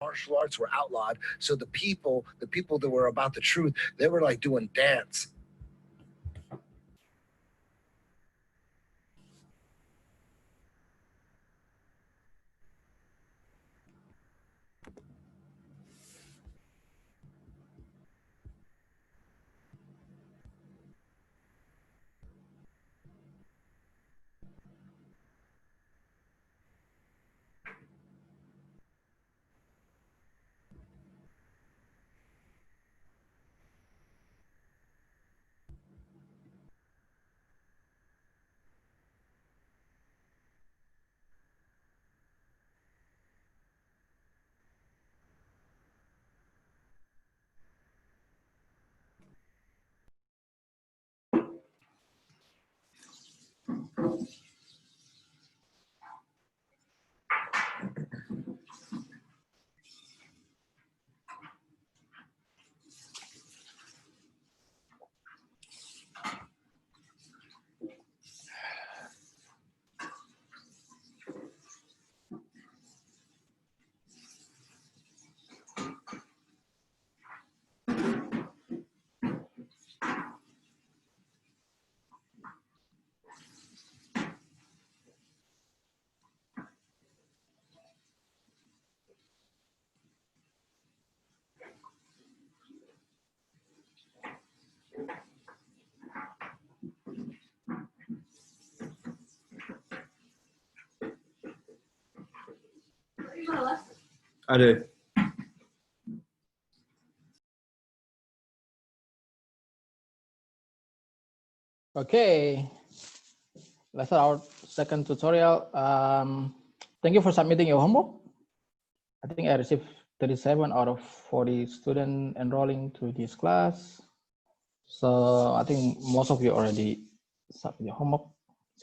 martial arts were outlawed. So the people that were about the truth, they were like doing dance. Ada. Okay, let's start our second tutorial. Thank you for submitting your homework. I think I received 37 out of 40 students enrolling to this class. So I think most of you already submitted your homework,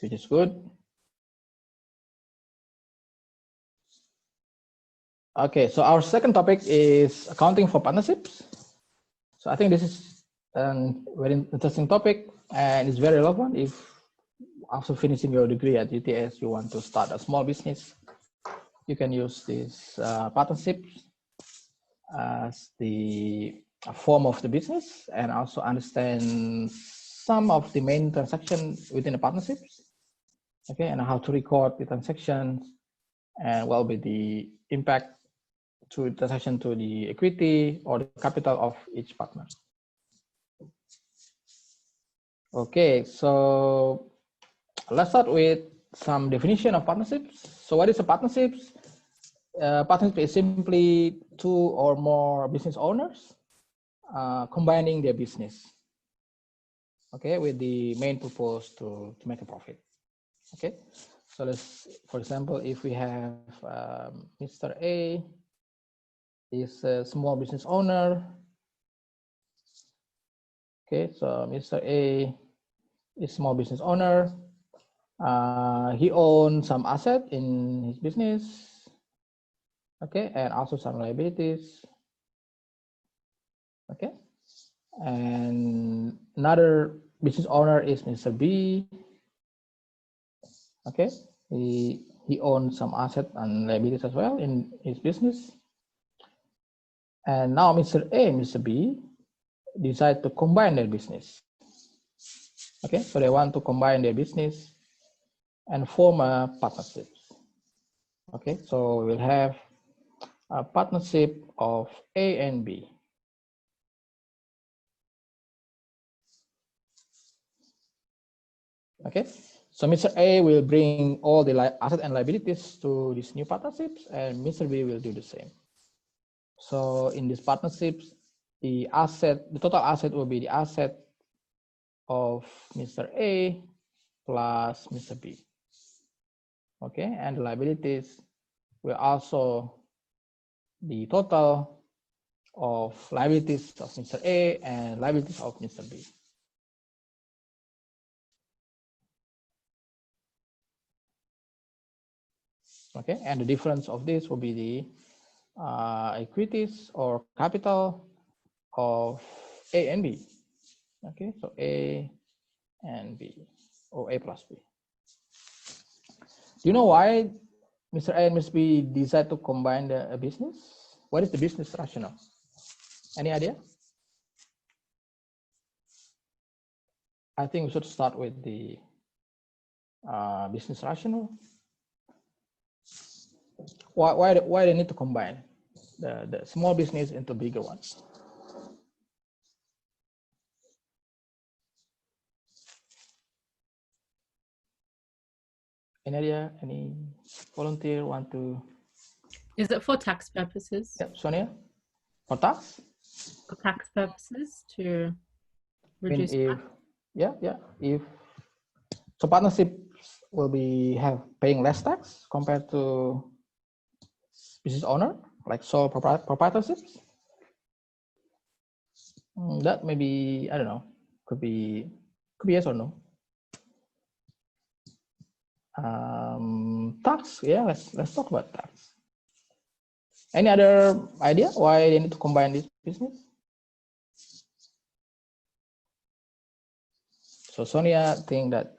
which is good. Okay, so our second topic is accounting for partnerships. So I think this is a very interesting topic and it's very relevant if after finishing your degree at UTS, you want to start a small business. You can use this partnerships as the form of the business and also understand some of the main transactions within the partnerships. Okay, and how to record the transactions and what will be the impact to transaction to the equity or the capital of each partner. Okay, so let's start with some definition of partnerships. So what is a partnerships? Partnership is simply two or more business owners combining their business, okay, with the main purpose to make a profit. Okay, so let's, for example, if we have Mr. A is a small business owner. Okay, so Mr. A is small business owner. He owns some asset in his business. Okay, and also some liabilities. Okay, and another business owner is Mr. B. Okay, he owns some asset and liabilities as well in his business. And now Mr. A and Mr. B decide to combine their business. Okay, so they want to combine their business and form a partnership. Okay, so we'll have a partnership of A and B. Okay, so Mr. A will bring all the asset and liabilities to these new partnerships, and Mr. B will do the same. So in these partnerships, the total asset will be the asset of Mr. A plus Mr. B. Okay, and the liabilities will also the total of liabilities of Mr. A and liabilities of Mr. B. Okay, and the difference of this will be the equities or capital of A and B. Okay, so A and B, or A plus B. Do you know why Mr. A and Mr. B decide to combine the business? what is the business rationale? Any idea? I think we should start with the business rationale. Why they need to combine the small business into bigger ones? Any idea? Any volunteer want to? Is it for tax purposes? Yep, Sonia, for tax? For tax purposes to reduce. If so, partnerships will be paying less tax compared to business owner, like sole proprietorships. That may be, I don't know, could be yes or no. Tax, yeah, let's talk about tax. Any other idea why they need to combine this business? So Sonia think that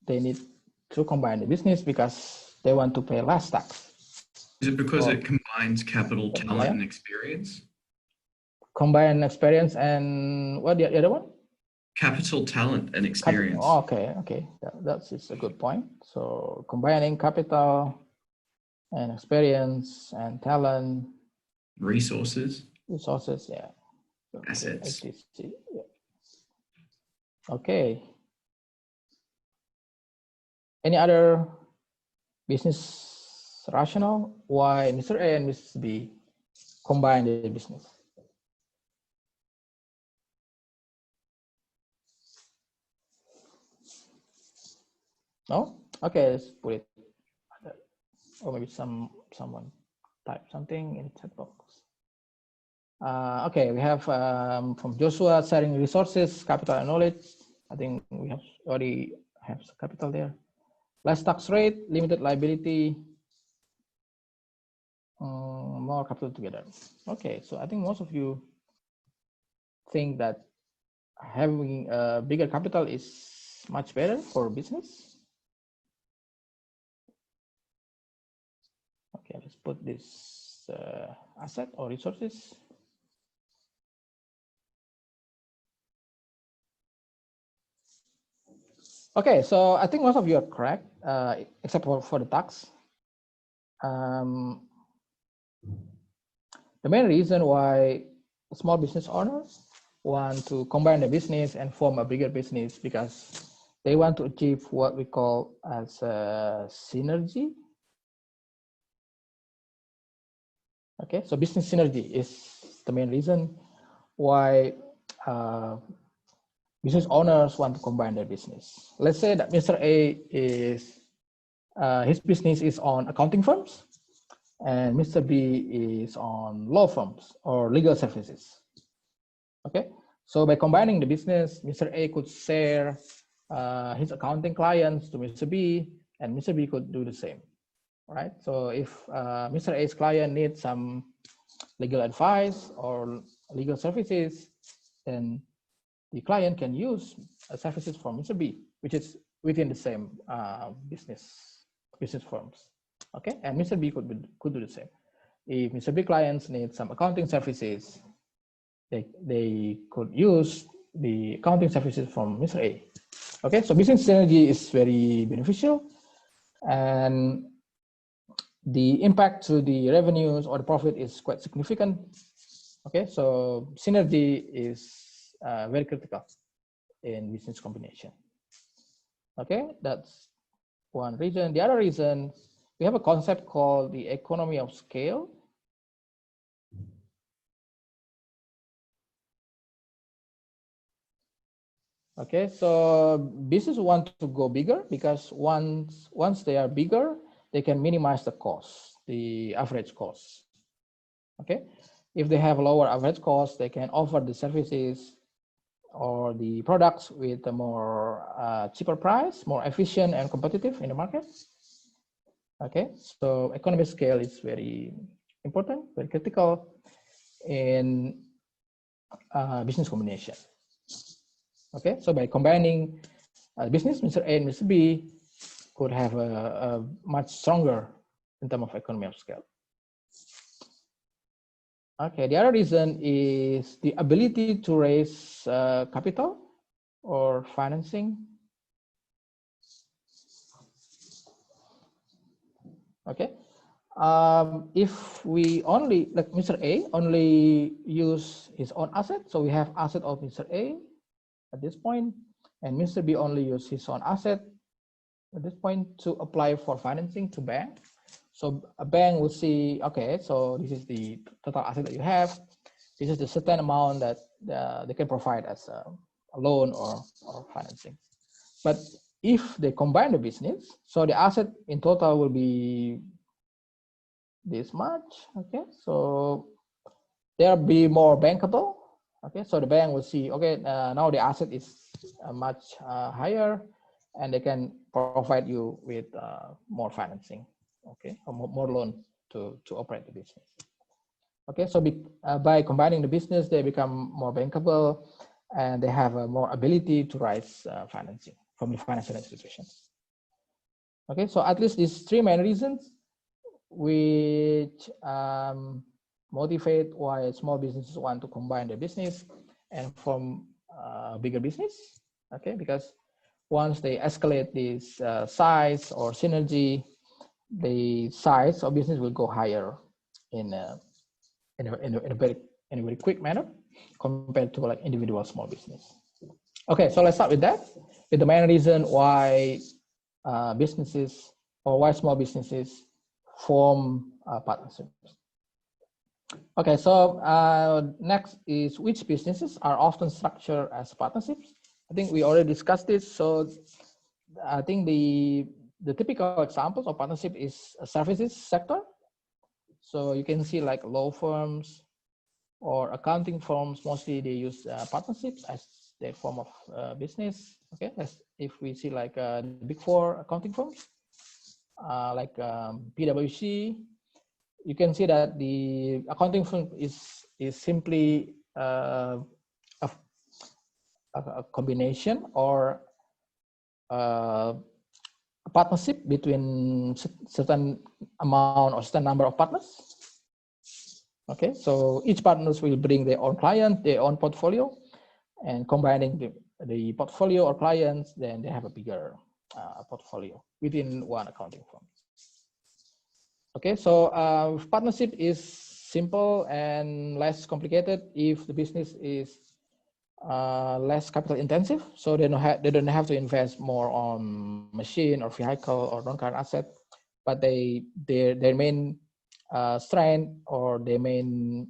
they need to combine the business because they want to pay less tax. Is it because it combines capital, talent, and experience? Combine experience and what the other one? Capital, talent, and experience. Okay. That's a good point. So combining capital and experience and talent. Resources, yeah. assets. Yeah. Okay. Any other business rationale why Mr. A and Mrs. B combine the business? No? Okay, let's put it. Or maybe someone type something in the chat box. Okay, we have from Joshua sharing resources, capital and knowledge. I think we have already have capital there. Less tax rate, limited liability, more capital together. Okay, so I think most of you think that having a bigger capital is much better for business. Okay, let's put this asset or resources. Okay, so I think most of you are correct, except for the tax. The main reason why small business owners want to combine the business and form a bigger business because they want to achieve what we call as a synergy. Okay, so business synergy is the main reason why business owners want to combine their business. Let's say that Mr. A is his business is on accounting firms, and Mr. B is on law firms or legal services. Okay, so by combining the business, Mr. A could share his accounting clients to Mr. B, and Mr. B could do the same. Right. So if Mr. A's client needs some legal advice or legal services, then the client can use services from Mr. B, which is within the same business firms. Okay, and Mr. B could do the same. If Mr. B clients need some accounting services, they could use the accounting services from Mr. A. Okay, so business synergy is very beneficial, and the impact to the revenues or the profit is quite significant. Okay, so synergy is very critical in business combination. Okay, that's one reason. The other reason, we have a concept called the economy of scale. Okay, so business want to go bigger because once they are bigger, they can minimize the cost, the average cost. Okay, if they have lower average cost, they can offer the services or the products with a more cheaper price, more efficient and competitive in the market. Okay, so economy of scale is very important, very critical in business combination. Okay, so by combining business, Mr. A and Mr. B could have a much stronger in terms of economy of scale. Okay, the other reason is the ability to raise capital or financing. Okay, if we only, like Mr. A, only use his own asset, so we have asset of Mr. A at this point, and Mr. B only use his own asset at this point to apply for financing to bank. So a bank will see, okay, so this is the total asset that you have. This is the certain amount that they can provide as a loan or financing. But if they combine the business, so the asset in total will be this much. Okay, so they'll be more bankable. Okay, so the bank will see, okay, now the asset is much higher, and they can provide you with more financing, okay, or more loan to operate the business. Okay, so by combining the business, they become more bankable, and they have more ability to raise financing from the financial institutions. Okay, so at least these three main reasons which motivate why small businesses want to combine their business and form a bigger business. Okay, because once they escalate this size or synergy, the size of business will go higher in a very quick manner compared to like individual small business. Okay, so let's start with that. With the main reason why businesses or why small businesses form partnerships. Okay, so next is which businesses are often structured as partnerships. I think we already discussed this. So I think the typical examples of partnership is a services sector. So you can see like law firms or accounting firms, mostly they use partnerships as their form of business. Okay, as if we see like the big four accounting firms, like PwC, you can see that the accounting firm is simply a combination or a partnership between certain amount or certain number of partners. Okay, so each partners will bring their own client, their own portfolio, and combining the portfolio or clients, then they have a bigger portfolio within one accounting firm. Okay, so partnership is simple and less complicated if the business is less capital intensive. So they don't have to invest more on machine or vehicle or non-current asset, but their main strength or their main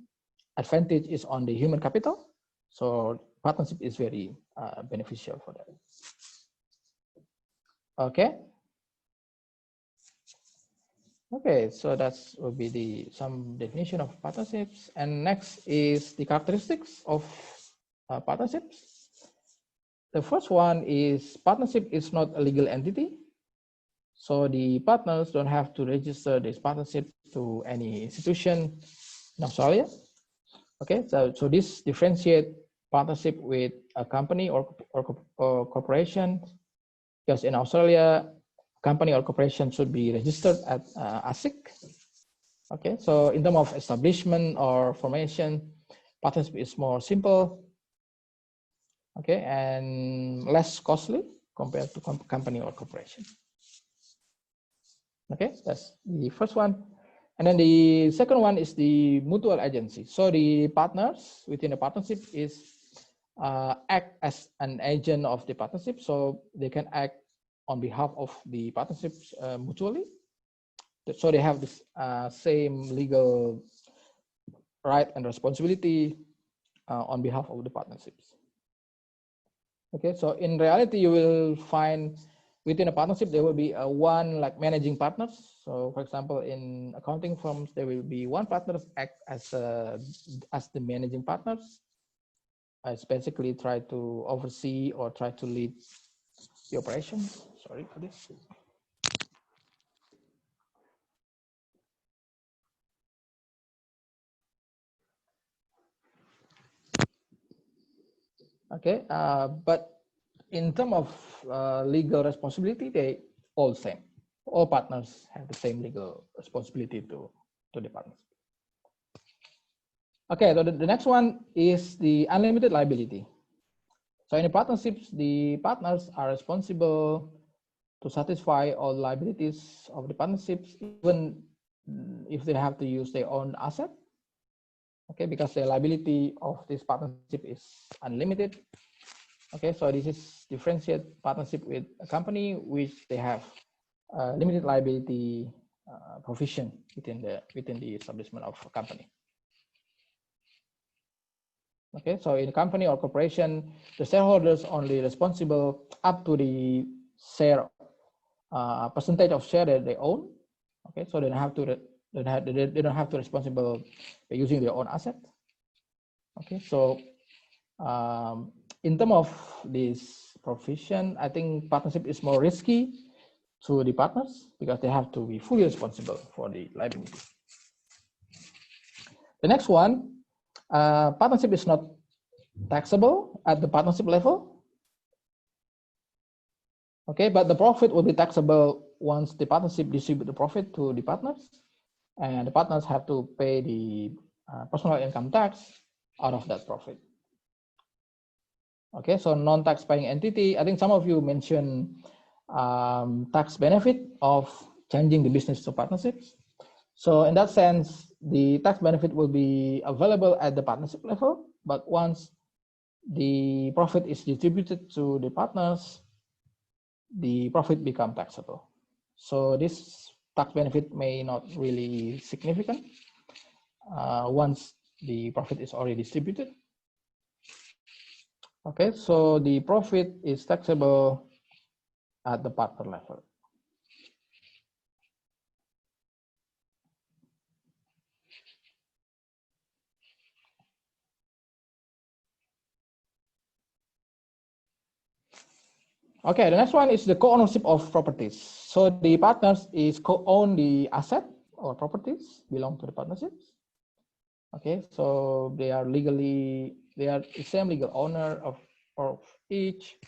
advantage is on the human capital. So partnership is very beneficial for that. Okay. Okay, so that will be some definition of partnerships. And next is the characteristics of partnerships. The first one is partnership is not a legal entity. So the partners don't have to register this partnership to any institution in Australia. Okay, so this differentiate partnership with a company or corporation, because in Australia, company or corporation should be registered at ASIC. Okay, so in terms of establishment or formation, partnership is more simple, okay, and less costly compared to company or corporation. Okay, that's the first one. And then the second one is the mutual agency. So the partners within the partnership is act as an agent of the partnership. So they can act on behalf of the partnerships mutually. So they have this same legal right and responsibility on behalf of the partnerships. Okay, so in reality, you will find within a partnership, there will be one like managing partners. So for example, in accounting firms, there will be one partner act as the managing partners. It's basically try to oversee or try to lead the operations. Sorry for this. Okay, but in terms of legal responsibility, they all same. All partners have the same legal responsibility to the partners. Okay, so the next one is the unlimited liability. So in the partnerships, the partners are responsible to satisfy all liabilities of the partnerships, even if they have to use their own asset. Okay, because the liability of this partnership is unlimited. Okay, so this is differentiate partnership with a company which they have limited liability provision within the establishment of a company. Okay, so in a company or corporation, the shareholders only responsible up to the share percentage of share that they own. Okay, so they don't have to they don't have to responsible by using their own asset. Okay, so in terms of this provision, I think partnership is more risky to the partners because they have to be fully responsible for the liability. The next one, partnership is not taxable at the partnership level. Okay, but the profit will be taxable once the partnership distribute the profit to the partners, and the partners have to pay the personal income tax out of that profit. Okay, so non-tax paying entity, I think some of you mentioned tax benefit of changing the business to partnerships. So in that sense, the tax benefit will be available at the partnership level, but once the profit is distributed to the partners, the profit become taxable. So this tax benefit may not really significant once the profit is already distributed. Okay, so the profit is taxable at the partner level. Okay, the next one is the co-ownership of properties. So the partners is co-own the asset or properties belong to the partnerships. Okay, so they are the same legal owner of each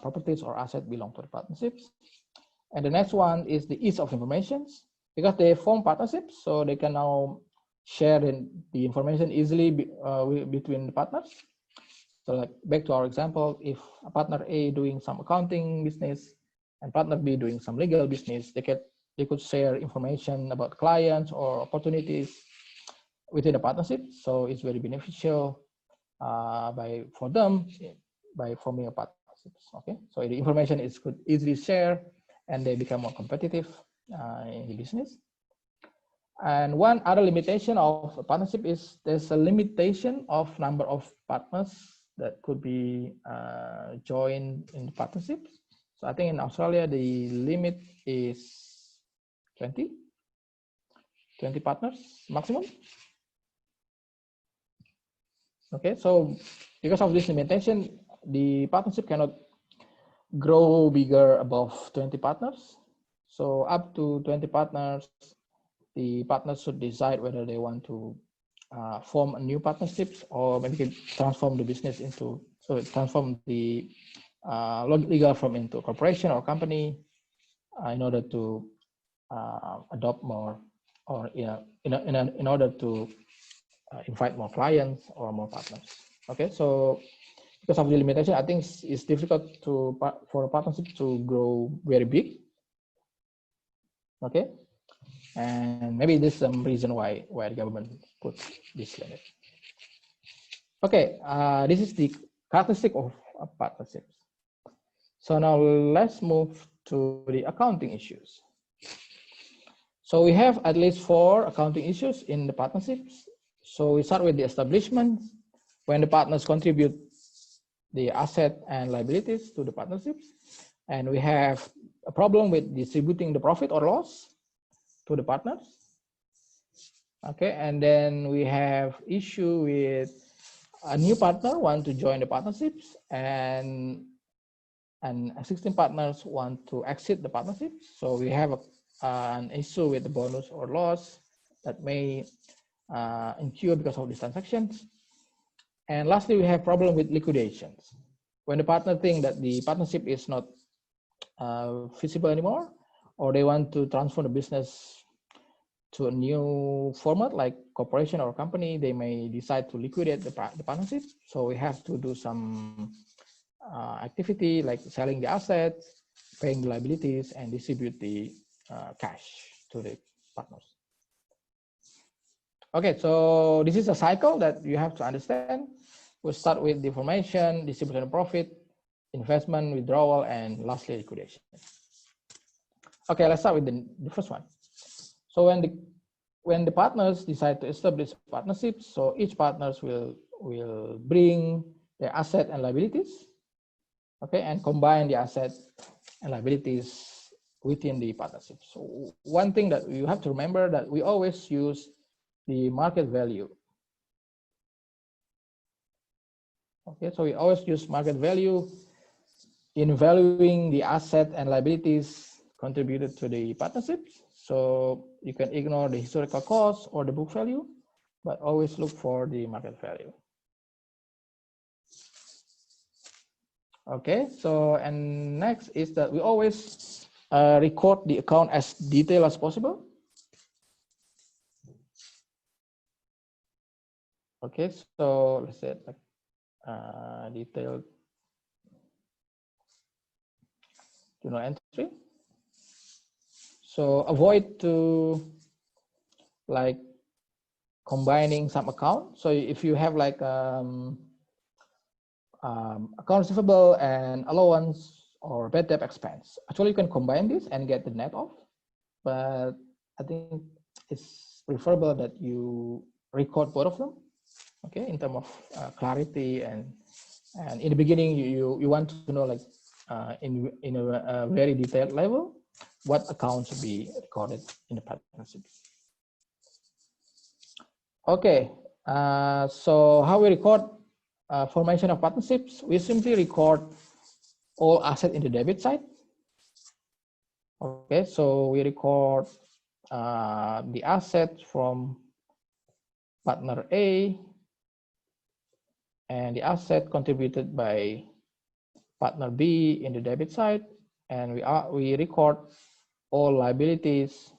properties or asset belong to the partnerships. And the next one is the ease of information, because they form partnerships, so they can now share the information easily between the partners. So like back to our example, if a partner A doing some accounting business and partner B doing some legal business, they could share information about clients or opportunities within the partnership. So it's very beneficial for them by forming a partnership. Okay, so the information could easily share and they become more competitive in the business. And one other limitation of a partnership is there's a limitation of number of partners that could be joined in the partnership. So I think in Australia, the limit is 20 partners maximum. Okay, so because of this limitation, the partnership cannot grow bigger above 20 partners. So up to 20 partners, the partners should decide whether they want to form a new partnerships or maybe transform the business into, so transform the legal firm into a corporation or company in order to adopt more, or in order to invite more clients or more partners. Okay, so because of the limitation, I think it's difficult for a partnership to grow very big. Okay, and maybe this is some reason why the government put this limit. Okay, this is the characteristic of partnerships. So now let's move to the accounting issues. So we have at least 4 accounting issues in the partnerships. So we start with the establishment, when the partners contribute the asset and liabilities to the partnerships. And we have a problem with distributing the profit or loss to the partners. Okay, and then we have issue with a new partner want to join the partnerships and existing partners want to exit the partnerships. So we have an issue with the bonus or loss that may incur because of these transactions. And lastly, we have problem with liquidations. When the partner think that the partnership is not feasible anymore, or they want to transfer the business to a new format like corporation or company, they may decide to liquidate the partnership. So we have to do some activity like selling the assets, paying the liabilities, and distribute the cash to the partners. Okay, so this is a cycle that you have to understand. We'll start with the formation, distribution of profit, investment, withdrawal, and lastly liquidation. Okay, let's start with the first one. So when the partners decide to establish partnerships, so each partners will bring their asset and liabilities, okay, and combine the asset and liabilities within the partnership. So one thing that you have to remember that we always use the market value. Okay, so we always use market value in valuing the asset and liabilities contributed to the partnership. So you can ignore the historical cost or the book value, but always look for the market value. Okay, so and next is that we always record the account as detailed as possible. Okay, so let's say like detailed journal entry. So avoid to like combining some account. So if you have like account receivable and allowance or bad debt expense, actually you can combine this and get the net off. But I think it's preferable that you record both of them. Okay, in terms of clarity and in the beginning you want to know like in a very detailed level what accounts should be recorded in the partnership. Okay, so how we record formation of partnerships? We simply record all assets in the debit side. Okay, so we record the assets from partner A and the asset contributed by partner B in the debit side, and we record all liabilities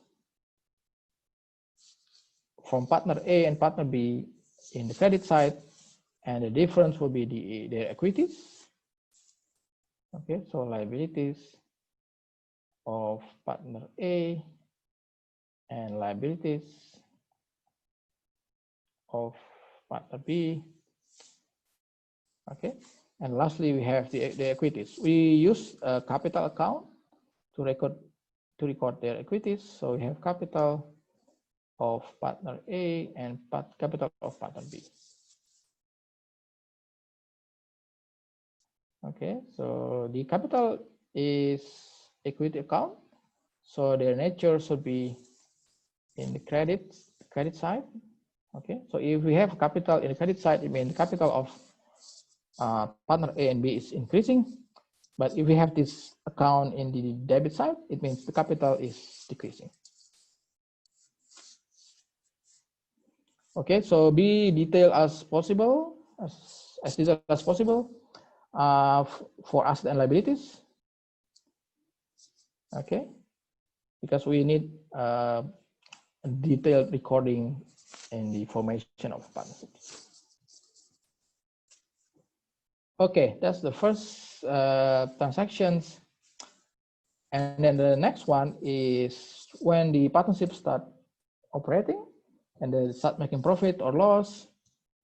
from partner A and partner B in the credit side, and the difference will be their equities. Okay, so liabilities of partner A and liabilities of partner B. Okay, and lastly we have the equities. We use a capital account to record their equities. So we have capital of partner A and capital of partner B. Okay, so the capital is equity account, so their nature should be in the credit side. Okay, so if we have capital in the credit side, it means the capital of partner A and B is increasing. But if we have this account in the debit side, it means the capital is decreasing. Okay, so be detailed as possible, as detailed as possible for assets and liabilities. Okay, because we need a detailed recording in the formation of partnerships. Okay, that's the first transactions. And then the next one is when the partnership start operating and they start making profit or loss,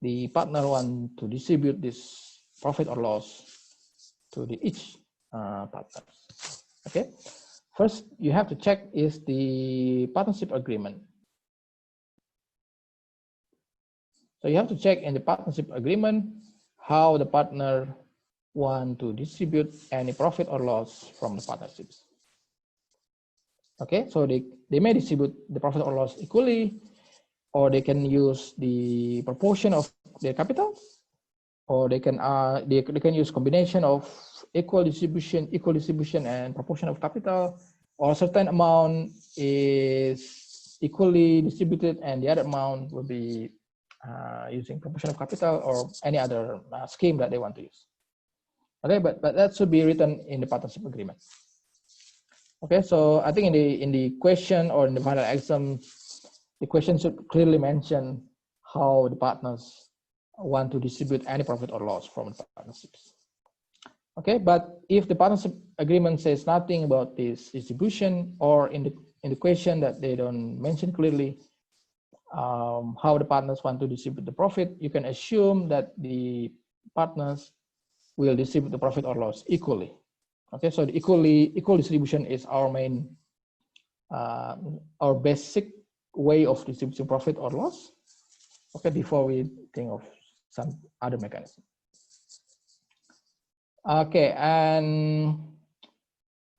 the partner want to distribute this profit or loss to each partner. Okay, first you have to check is the partnership agreement. So you have to check in the partnership agreement how the partner want to distribute any profit or loss from the partnerships. Okay, so they may distribute the profit or loss equally, or they can use the proportion of their capital, or they can use combination of equal distribution and proportion of capital, or a certain amount is equally distributed and the other amount will be using proportion of capital or any other scheme that they want to use. Okay, but that should be written in the partnership agreement. Okay, so I think in the question or in the final exam, the question should clearly mention how the partners want to distribute any profit or loss from the partnerships. Okay, but if the partnership agreement says nothing about this distribution, or in the question that they don't mention clearly how the partners want to distribute the profit, you can assume that the partners will distribute the profit or loss equally. Okay, so the equal distribution is our main, our basic way of distributing profit or loss. Okay, before we think of some other mechanism. Okay, and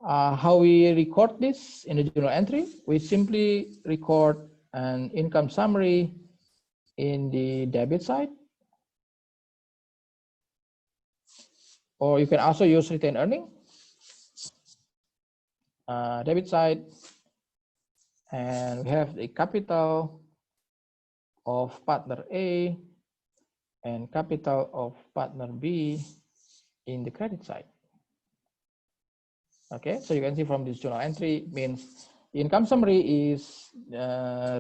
how we record this in the journal entry? We simply record an income summary in the debit side, or you can also use retained earning. Debit side, and we have the capital of partner A and capital of partner B in the credit side. Okay, so you can see from this journal entry means the income summary is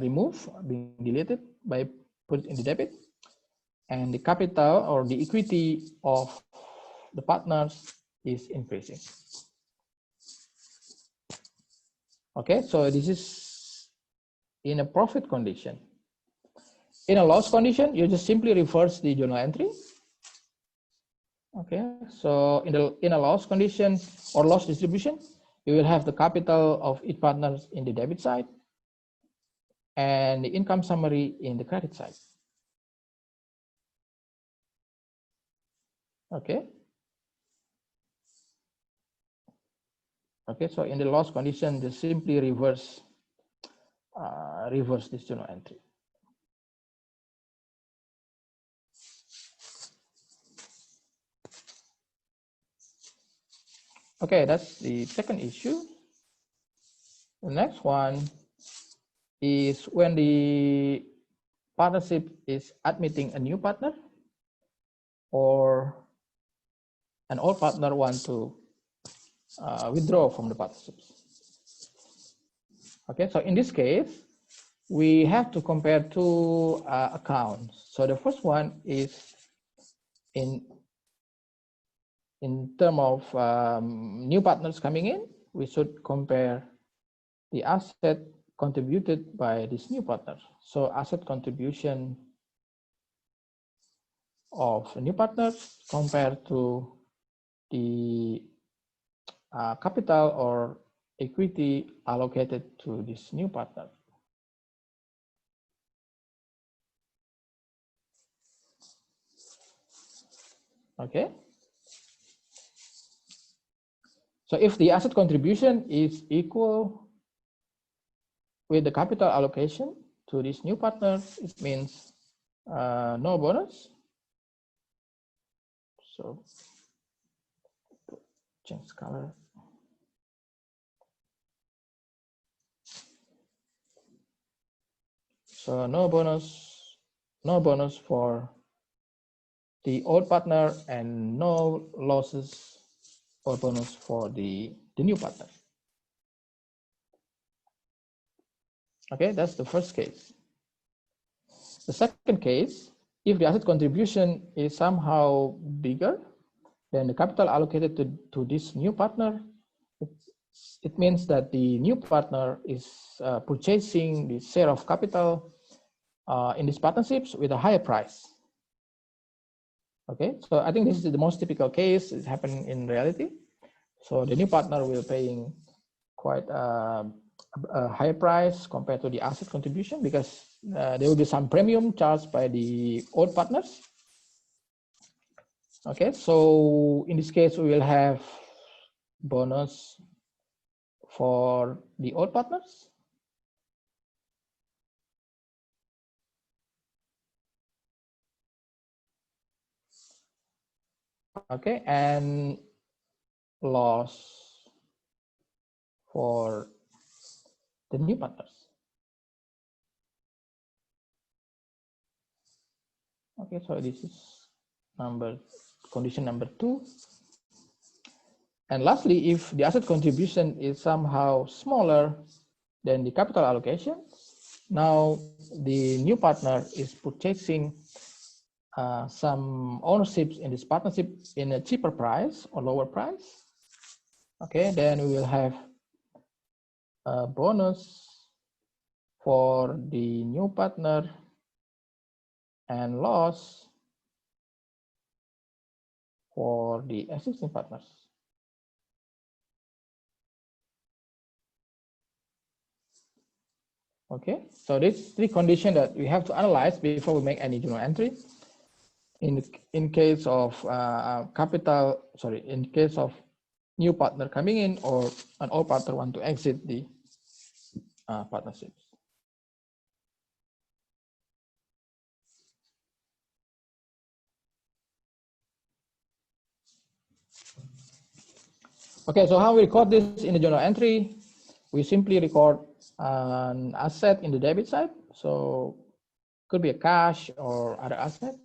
removed, being deleted by put in the debit, and the capital or the equity of the partners is increasing. Okay, so this is in a profit condition. In a loss condition, you just simply reverse the journal entry. Okay, so in a loss condition or loss distribution, you will have the capital of each partner in the debit side and the income summary in the credit side. Okay. Okay, so in the loss condition, just simply reverse this journal entry. Okay, that's the second issue. The next one is when the partnership is admitting a new partner, or an old partner wants to withdraw from the partnerships. Okay, so in this case, we have to compare two accounts. So the first one is in terms of new partners coming in, we should compare the asset contributed by this new partner. So asset contribution of new partners compared to the capital or equity allocated to this new partner. Okay. So if the asset contribution is equal with the capital allocation to this new partner, it means no bonus. So change color. So no bonus for the old partner, and no losses or bonus for the new partner. Okay, that's the first case. The second case, if the asset contribution is somehow bigger than the capital allocated to this new partner, it means that the new partner is purchasing the share of capital in these partnerships with a higher price. Okay, so I think this is the most typical case. It's happening in reality. So the new partner will paying quite a higher price compared to the asset contribution, because there will be some premium charged by the old partners. Okay, so in this case, we will have bonus for the old partners. Okay, and loss for the new partners. Okay, so this is condition number 2. And lastly, if the asset contribution is somehow smaller than the capital allocation, now the new partner is purchasing some ownerships in this partnership in a cheaper price or lower price. Okay, then we will have a bonus for the new partner and loss for the existing partners. Okay, so these three conditions that we have to analyze before we make any journal entry. In case of in case of new partner coming in or an old partner want to exit the partnerships. Okay, so how we record this in the journal entry? We simply record an asset in the debit side. So could be a cash or other asset.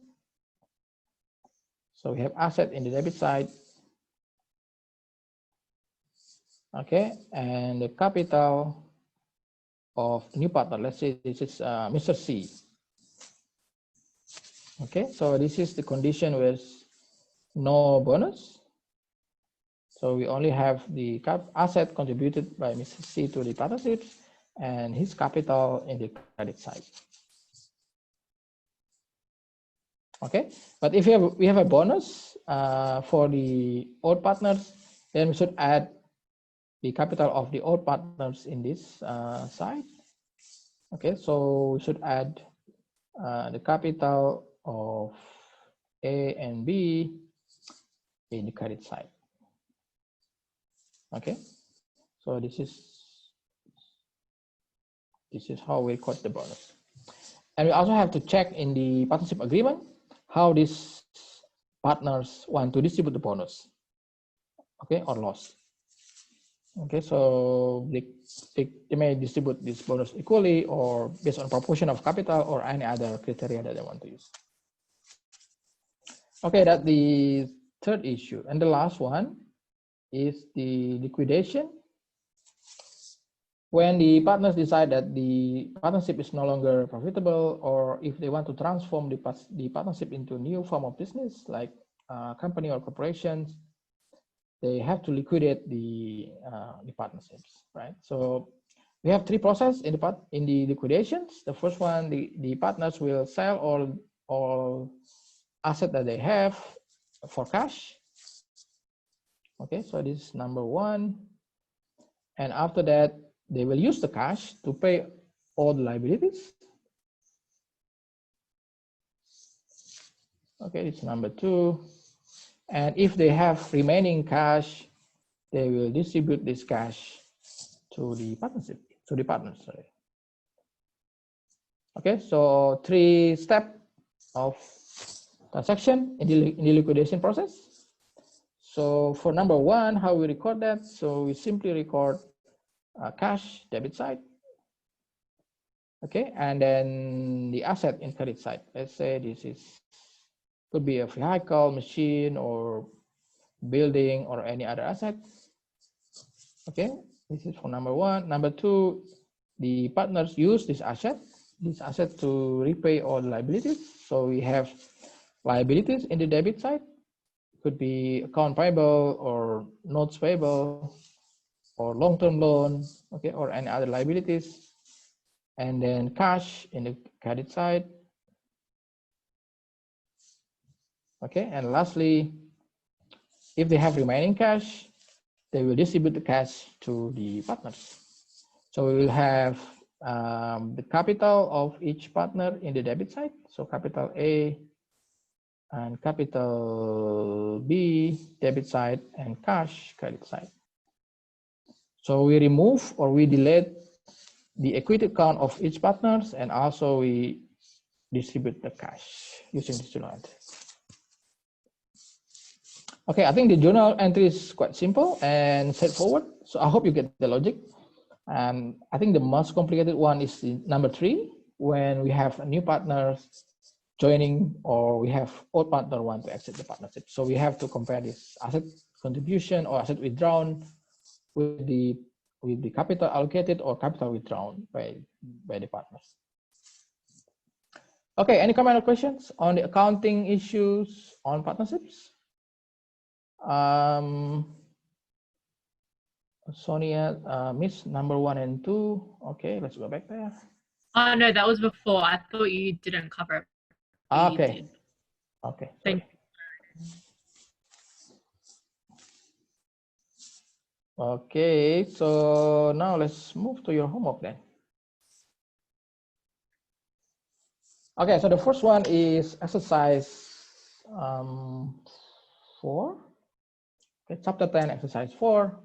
So we have asset in the debit side. Okay, and the capital of new partner, let's say this is Mr. C. Okay, so this is the condition with no bonus. So we only have the asset contributed by Mr. C to the partnerships and his capital in the credit side. Okay, but if we have a bonus for the old partners, then we should add the capital of the old partners in this side. Okay, so we should add the capital of A and B in the credit side. Okay, so this is how we record the bonus. And we also have to check in the partnership agreement how these partners want to distribute the bonus, okay, or loss. Okay, so they may distribute this bonus equally or based on proportion of capital or any other criteria that they want to use. Okay, that's the third issue. And the last one is the liquidation. When the partners decide that the partnership is no longer profitable, or if they want to transform the partnership into a new form of business, like a company or corporations, they have to liquidate the partnerships, right? So we have three processes in the liquidations. The first one, the partners will sell all assets that they have for cash. Okay, so this is number one. And after that, they will use the cash to pay all the liabilities. Okay, it's number two. And if they have remaining cash, they will distribute this cash to the partnership, to the partners. Sorry. Okay, so three steps of transaction in the liquidation process. So for number one, how we record that? So we simply record cash debit side. Okay, and then the asset in credit side. Let's say this could be a vehicle, machine, or building, or any other asset. Okay, this is for number one. Number two, the partners use this asset to repay all the liabilities. So we have liabilities in the debit side. Could be account payable or notes payable or long-term loan, okay, or any other liabilities. And then cash in the credit side. Okay, and lastly, if they have remaining cash, they will distribute the cash to the partners. So we will have the capital of each partner in the debit side. So capital A and capital B debit side and cash credit side. So we remove or we delete the equity account of each partners, and also we distribute the cash using this journal entry. Okay, I think the journal entry is quite simple and straightforward. So I hope you get the logic. And I think the most complicated one is the number three, when we have new partners joining or we have old partner want to exit the partnership. So we have to compare this asset contribution or asset withdrawn with the capital allocated or capital withdrawn by the partners. Okay, any comment or questions on the accounting issues on partnerships? Sonia missed number 1 and 2. Okay, let's go back there. Oh no, that was before. I thought you didn't cover it. You Okay. did. Okay. Thank Okay, so now let's move to your homework then. Okay, so the first one is exercise 4. Okay, chapter 10, exercise 4.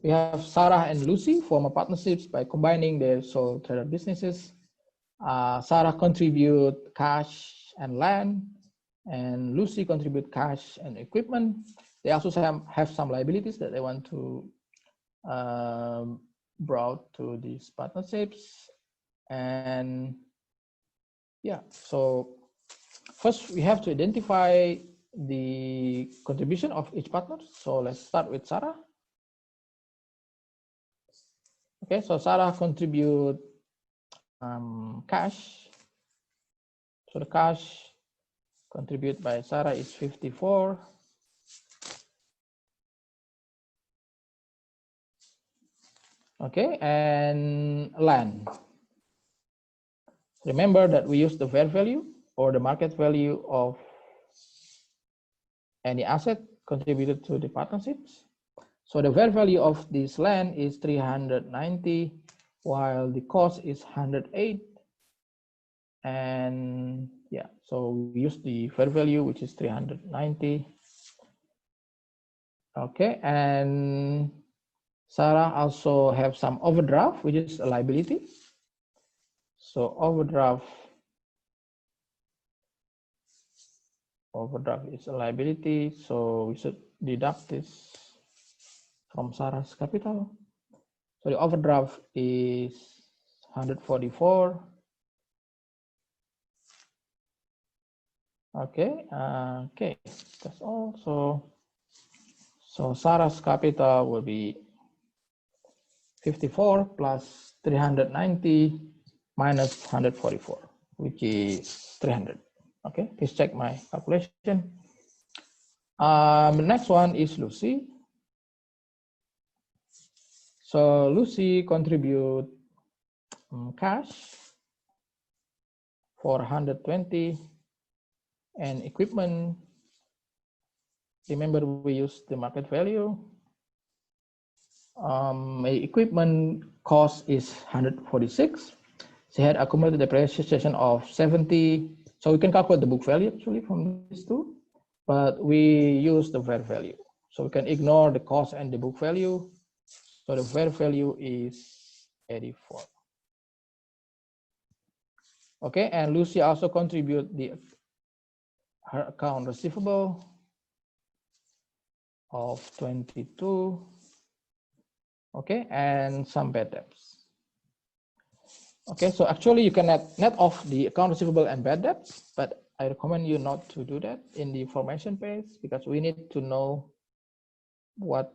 We have Sarah and Lucy form a partnerships by combining their sole trader businesses. Sarah contribute cash and land, and Lucy contribute cash and equipment. They also have some liabilities that they want to brought to these partnerships. And yeah, so first we have to identify the contribution of each partner. So let's start with Sarah. Okay, so Sarah contribute cash. So the cash contributed by Sarah is 54. Okay, and land. Remember that we use the fair value or the market value of any asset contributed to the partnerships. So the fair value of this land is 390, while the cost is 108. And yeah, so we use the fair value, which is 390. Okay, and Sarah also have some overdraft, which is a liability. So overdraft is a liability, so we should deduct this from Sarah's capital. So the overdraft is 144. Okay, okay, that's all. So Sarah's capital will be 54 plus 390 minus 144, which is 300. Okay, please check my calculation. The next one is Lucy. So Lucy contribute cash for 120 and equipment. Remember, we use the market value. Equipment cost is 146. She had accumulated depreciation of 70. So we can calculate the book value actually from these two, but we use the fair value. So we can ignore the cost and the book value. So the fair value is 84. Okay, and Lucy also contribute her account receivable of 22. Okay, and some bad debts. Okay, so actually you can net off the account receivable and bad debts, but I recommend you not to do that in the information page because we need to know what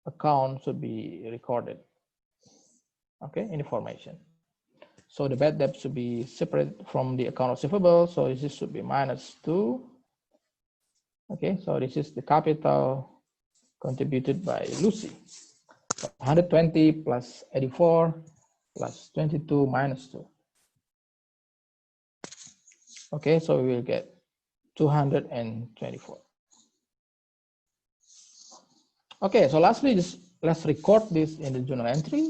account should be recorded. Okay, in information. So the bad debt should be separate from the account receivable. So this should be -2. Okay, so this is the capital contributed by Lucy. 120 plus 84 plus 22 minus 2. Okay, so we will get 224. Okay, so lastly, let's record this in the journal entry.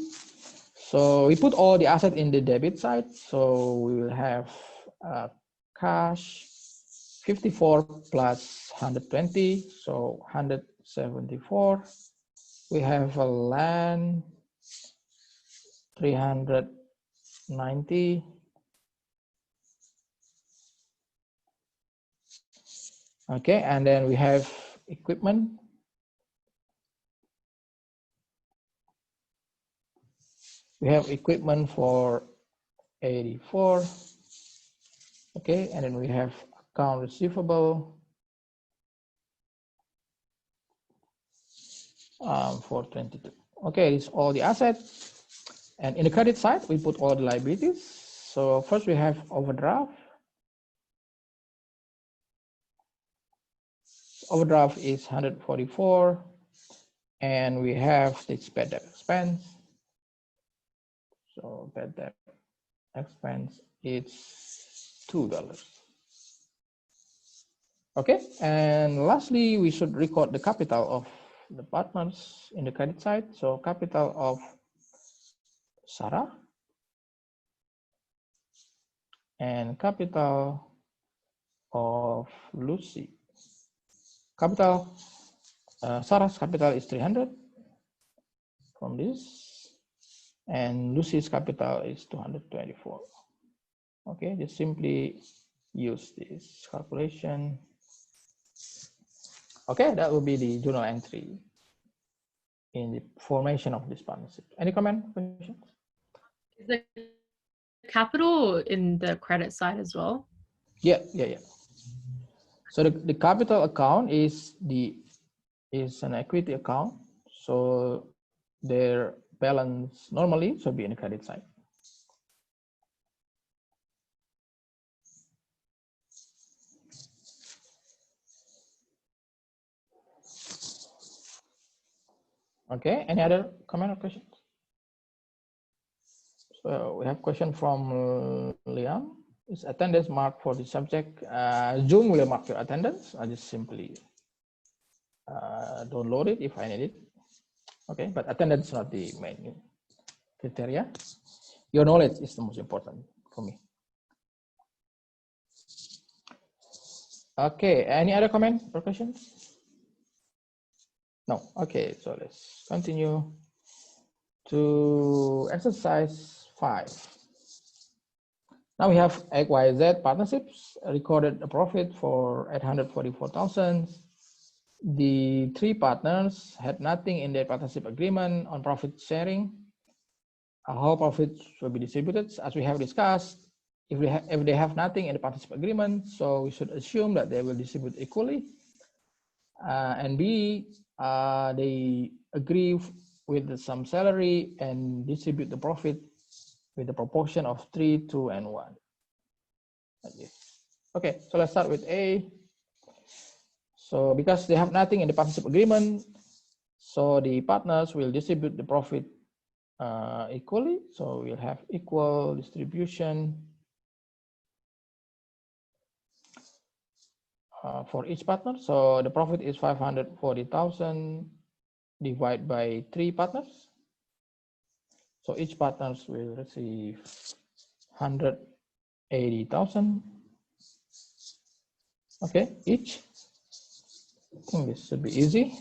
So we put all the assets in the debit side. So we will have cash 54 plus 120, so 174. We have a land 390. Okay, and then we have equipment. We have equipment for 84. Okay, and then we have account receivable for 22. Okay, it's all the assets. And in the credit side, we put all the liabilities. So first we have overdraft. Overdraft is 144, and we have this bad debt expense. So bad debt expense is $2. Okay, and lastly, we should record the capital of the partners in the credit side. So capital of Sarah and capital of Lucy. Capital, Sarah's capital is 300 from this, and Lucy's capital is 224. Okay, just simply use this calculation. Okay, that will be the journal entry in the formation of this partnership. Any comment, questions? Is the capital in the credit side as well? Yeah. So the capital account is an equity account. So their balance normally should be in the credit side. Okay, any other comment or questions? So we have question from Liam. Is attendance marked for the subject? Zoom will mark your attendance. I just simply download it if I need it. Okay, but attendance is not the main criteria. Your knowledge is the most important for me. Okay, any other comment or questions? No. Okay, so let's continue to exercise 5. Now we have XYZ partnerships recorded a profit for 844,000. The 3 partners had nothing in their partnership agreement on profit sharing. How profits will be distributed, as we have discussed. If they have nothing in the partnership agreement, so we should assume that they will distribute equally. And B, they agree with some salary and distribute the profit with the proportion of 3, 2, and 1. Like this. Okay, so let's start with A. So because they have nothing in the partnership agreement, so the partners will distribute the profit equally. So we'll have equal distribution for each partner. So the profit is 540,000 divided by 3 partners. So each partners will receive 180,000. Okay, each. I think this should be easy.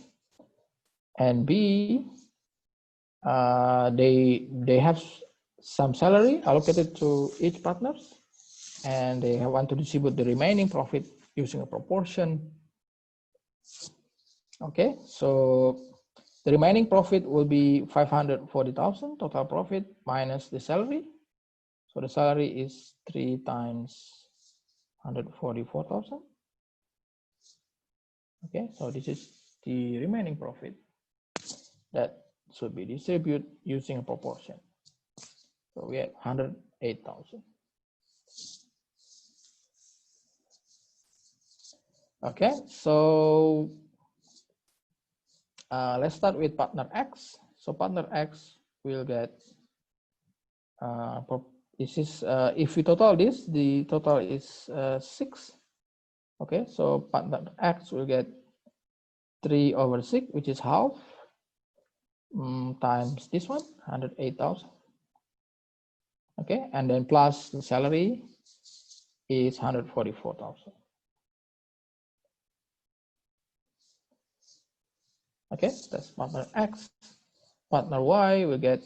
And B, they have some salary allocated to each partners, and they want to distribute the remaining profit using a proportion. Okay, so the remaining profit will be 540,000 total profit minus the salary. So the salary is 3 times 144,000. Okay, so this is the remaining profit that should be distributed using a proportion. So we have 108,000. Okay, so let's start with partner X. So partner X will get, this is, if we total this, the total is 6. Okay, so partner X will get 3/6, which is half, times this one, 108,000. Okay, and then plus the salary is 144,000. Okay, that's partner X. Partner Y will get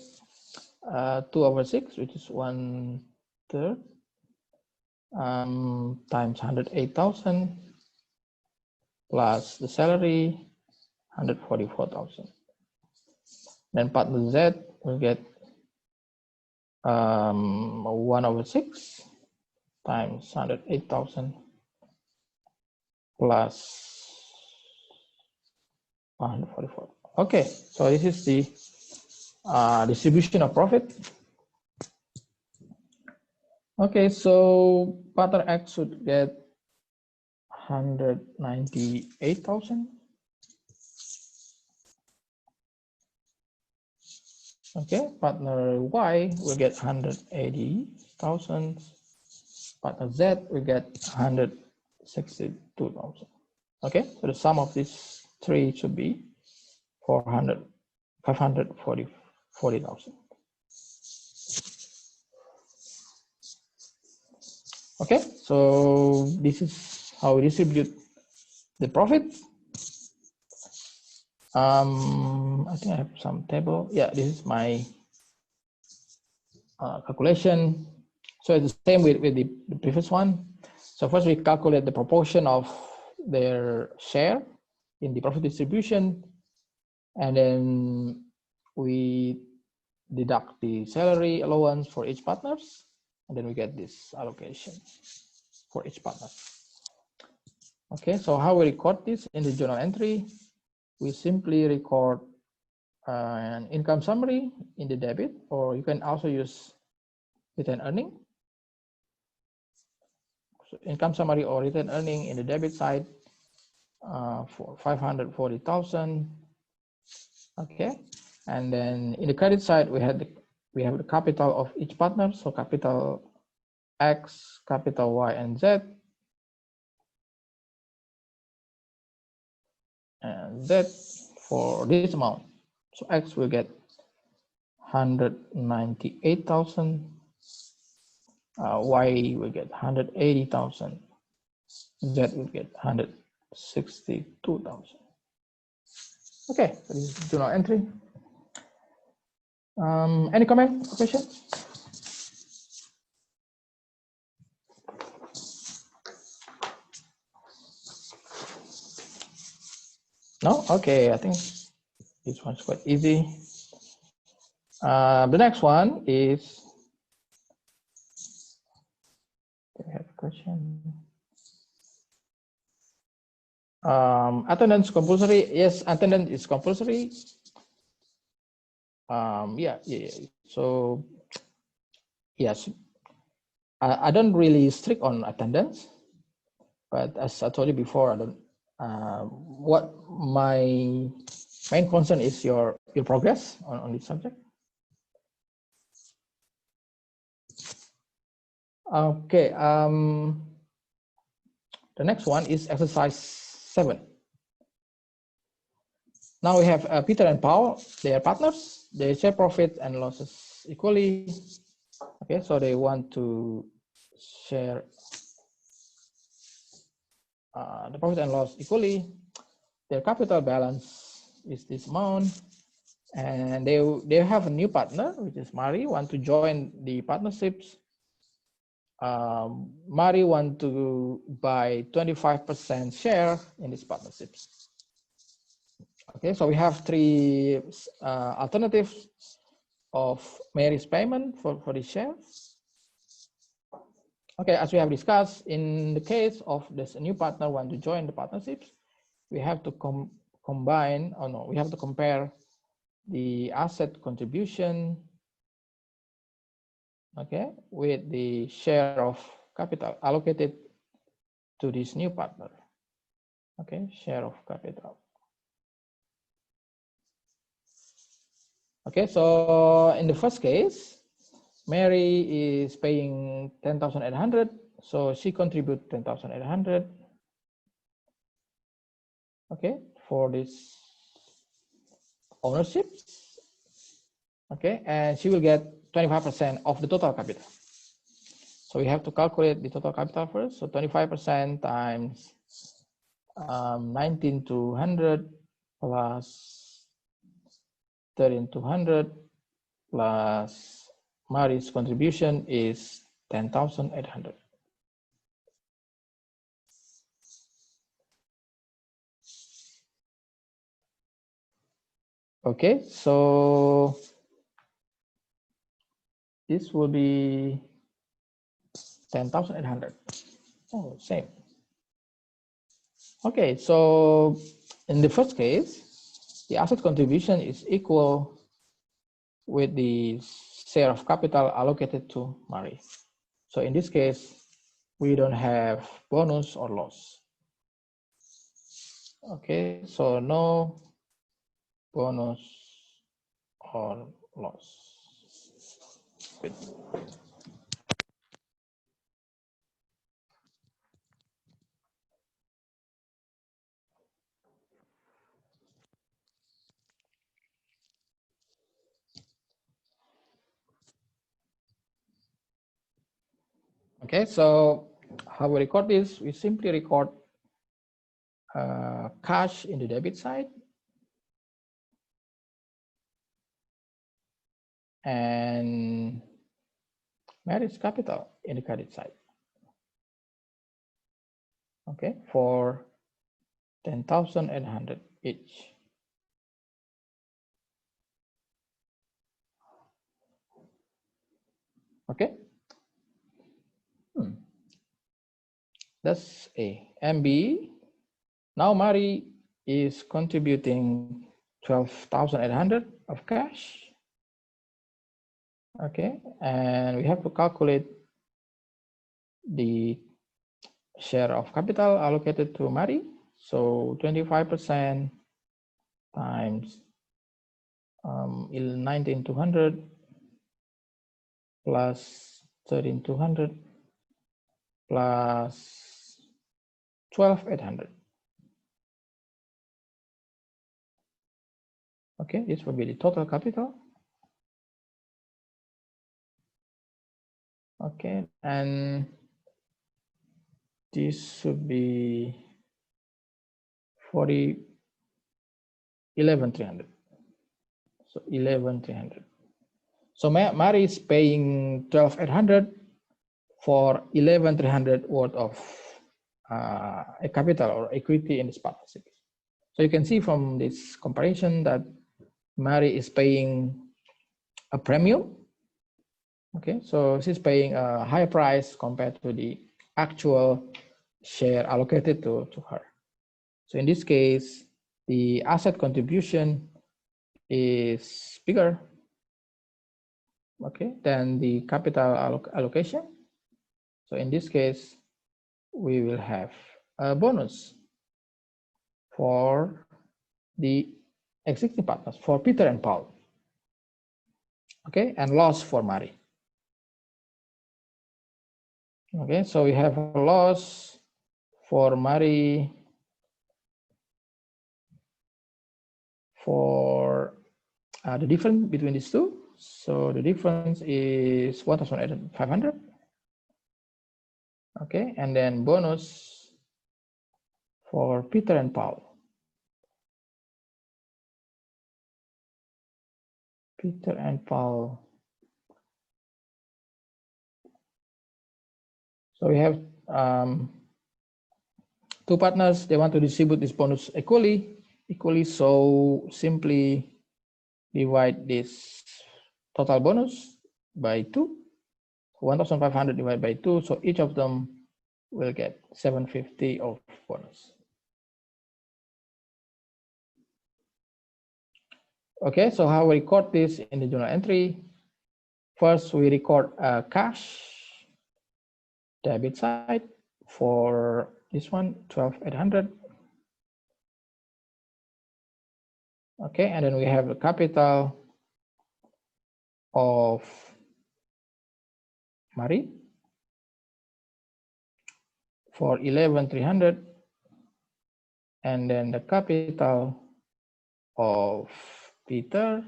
2/6, which is 1/3, times 108,000 plus the salary 144,000. Then partner Z will get 1/6 times 108,000 plus 144. Okay, so this is the distribution of profit. Okay, so partner X should get 198,000. Okay, partner Y will get 180,000. Partner Z will get 162,000. Okay, so the sum of these three should be 540,000. Okay, so this is how we distribute the profit. I think I have some table. Yeah, this is my calculation. So it's the same with the previous one. So first we calculate the proportion of their share in the profit distribution, and then we deduct the salary allowance for each partners, and then we get this allocation for each partner. Okay, so how we record this in the journal entry? We simply record an income summary in the debit, or you can also use retained earning. So income summary or retained earning in the debit side for 540,000. Okay, and then in the credit side we have the capital of each partner. So capital X, capital Y, and Z. And Z for this amount. So X will get 198,000. Y will get 180,000. Z will get 162,000. Okay, so this is journal entry. Any comment or question? No? Okay, I think this one's quite easy. The next one is, do we have a question? Attendance compulsory. Yes, attendance is compulsory. Yeah. So yes, I don't really strict on attendance, but as I told you before, I don't. What my main concern is your progress on this subject. Okay. The next one is exercise 7. Now we have Peter and Paul. They are partners. They share profit and losses equally. Okay, so they want to share the profit and loss equally. Their capital balance is this amount, and they have a new partner, which is Mari, want to join the partnerships. Mari want to buy 25% share in these partnerships. Okay, so we have three alternatives of Mary's payment for the shares. Okay, as we have discussed, in the case of this new partner want to join the partnerships, we have to we have to compare the asset contribution, okay, with the share of capital allocated to this new partner. Okay, share of capital. Okay, so in the first case, Mary is paying 10,800, so she contributes 10,800. Okay, for this ownership. Okay, and she will get 25% of the total capital. So we have to calculate the total capital first. So 25% times 19,200 plus 13,200 plus Mari's contribution is 10,800. Okay, so this will be 10,800. Oh, same. Okay, so in the first case, the asset contribution is equal with the share of capital allocated to Mari. So in this case, we don't have bonus or loss. Okay, so no bonus or loss. Good. Okay, so how we record this? We simply record cash in the debit side and marriage capital in the credit side. Okay, for 10,800 each. Okay. That's A. And B, now Mari is contributing 12,800 of cash. Okay, and we have to calculate the share of capital allocated to Mari. So 25% times 19,200 plus 13,200 plus 12,800. Okay, this will be the total capital. Okay, and this should be 11,300. So 11,300. So Mari is paying 12,800 for 11,300 worth of a capital or equity in this partnership. So you can see from this comparison that Mari is paying a premium. Okay, so she's paying a higher price compared to the actual share allocated to her. So in this case, the asset contribution is bigger, okay, than the capital allocation. So in this case, we will have a bonus for the existing partners, for Peter and Paul, okay, and loss for Mari. Okay, so we have a loss for Mari for the difference between these two. So the difference is 1,500. Okay, and then bonus for Peter and Paul. Peter and Paul. So we have two partners. They want to distribute this bonus equally. So simply divide this total bonus by 2. 1,500 divided by 2. So each of them will get 750 of bonus. Okay, so how we record this in the journal entry? First, we record cash debit side for this one, 12,800. Okay, and then we have the capital of Mari for 11,300, and then the capital of Peter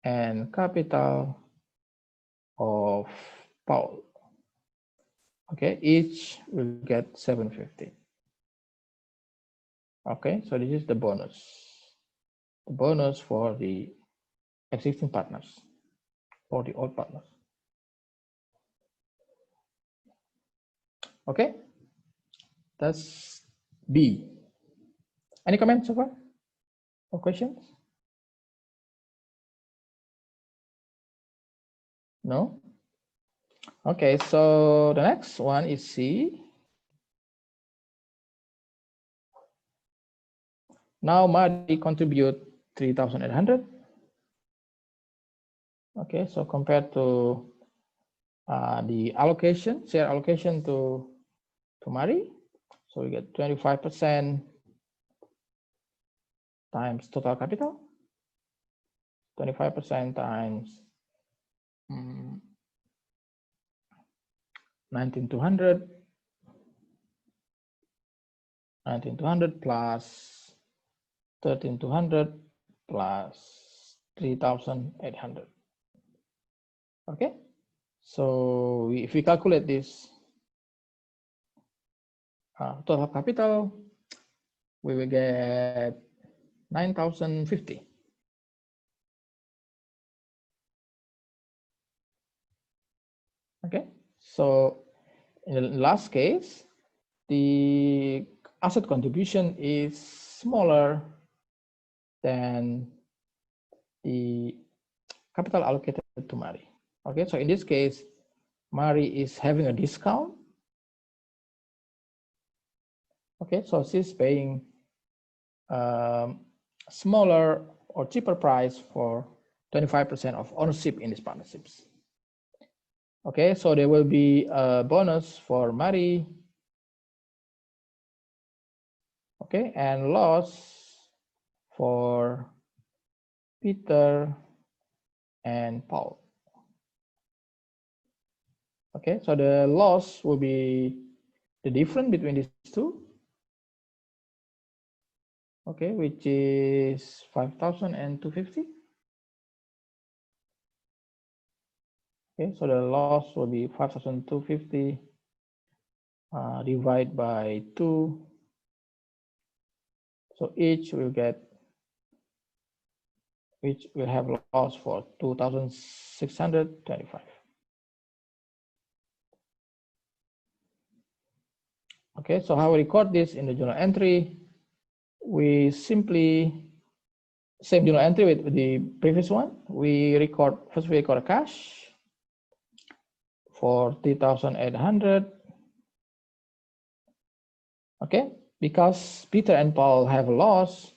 and capital of Paul. Okay, each will get 750. Okay, so this is the bonus. The bonus for the existing partners or the old partners. Okay, that's B. Any comments so far or questions? No? Okay, so the next one is C. Now Mari contribute 3,800. Okay, so compared to the allocation, share allocation to Mari. So we get 25% times total capital, 25% times 19,200, 19,200 plus 13,200 plus 3,800. Okay, so if we calculate this total capital, we will get 9,050. Okay, so in the last case, the asset contribution is smaller than the capital allocated to Mari. Okay, so in this case, Mari is having a discount. Okay, so she's paying smaller or cheaper price for 25% of ownership in these partnerships. Okay, so there will be a bonus for Mari. Okay, and loss for Peter and Paul. Okay, so the loss will be the difference between these two. Okay, which is 5,250. Okay, so the loss will be 5,250 divided by 2. So each will have loss for 2,625. Okay, so how we record this in the journal entry? We simply same journal entry with the previous one. We record first. We record a cash for 3,800. Okay, because Peter and Paul have a loss,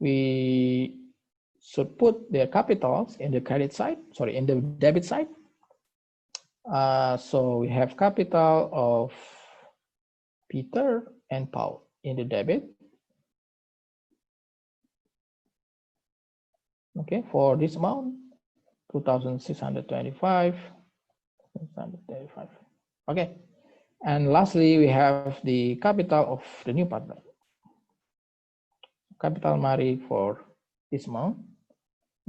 we should put their capitals in the credit side. Sorry, in the debit side. So we have capital of Peter and Paul in the debit. Okay, for this amount, 2,625. Okay, and lastly, we have the capital of the new partner. Capital Mari for this amount,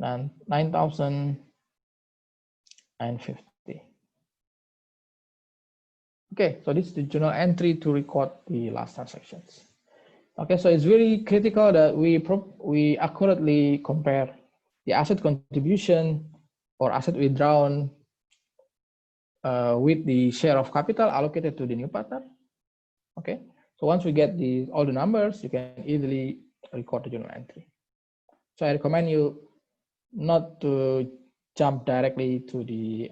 and 9,050. Okay, so this is the journal entry to record the last transactions. Okay, so it's very critical that we accurately compare the asset contribution or asset withdrawn with the share of capital allocated to the new partner. Okay, so once we get all the numbers, you can easily record the journal entry. So I recommend you not to jump directly to the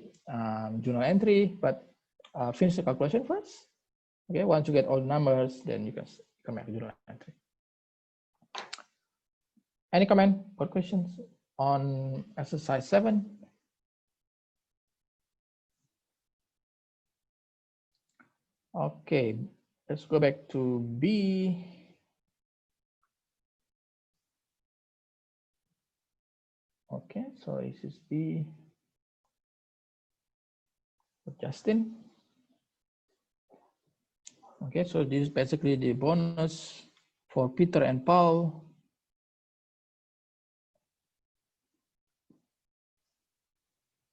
journal entry, but finish the calculation first. Okay, once you get all the numbers, then you can make the journal entry. Any comment or questions on exercise 7? Okay, let's go back to B. Okay, so this is B for Justin. Okay, so this is basically the bonus for Peter and Paul.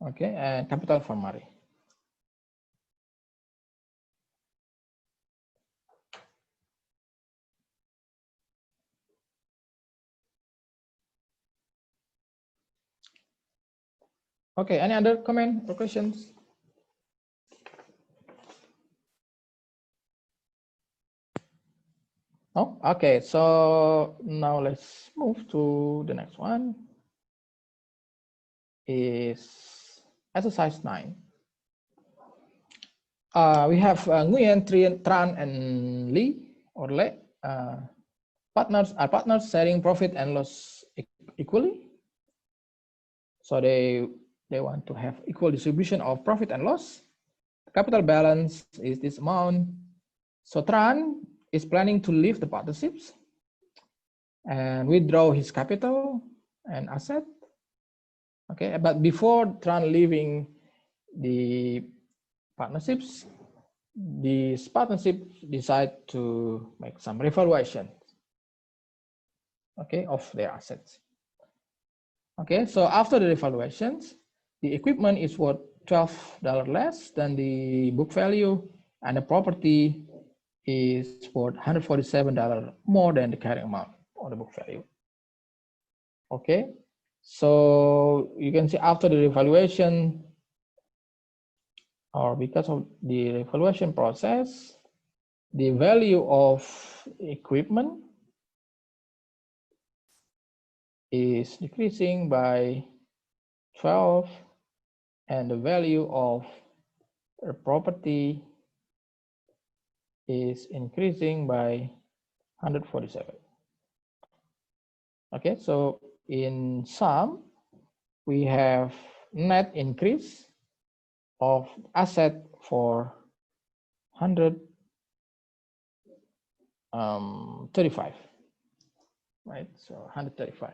Okay, and capital for Mari. Okay, any other comment or questions? Oh, okay, so now let's move to the next one. Is exercise 9. We have Nguyen, Tran, and Lee or Le. Partners sharing profit and loss equally. So they want to have equal distribution of profit and loss. capital balance is this amount. So Tran is planning to leave the partnerships and withdraw his capital and asset. Okay, but before Tran leaving the partnerships, these partnerships decide to make some revaluation, okay, of their assets. Okay, so after the revaluations, the equipment is worth $12 less than the book value, and the property is worth $147 more than the carrying amount or the book value. Okay, so you can see after the revaluation, or because of the revaluation process, the value of equipment is decreasing by 12, and the value of a property is increasing by 147. Okay, so in sum, we have net increase of asset for 135, right? So 135.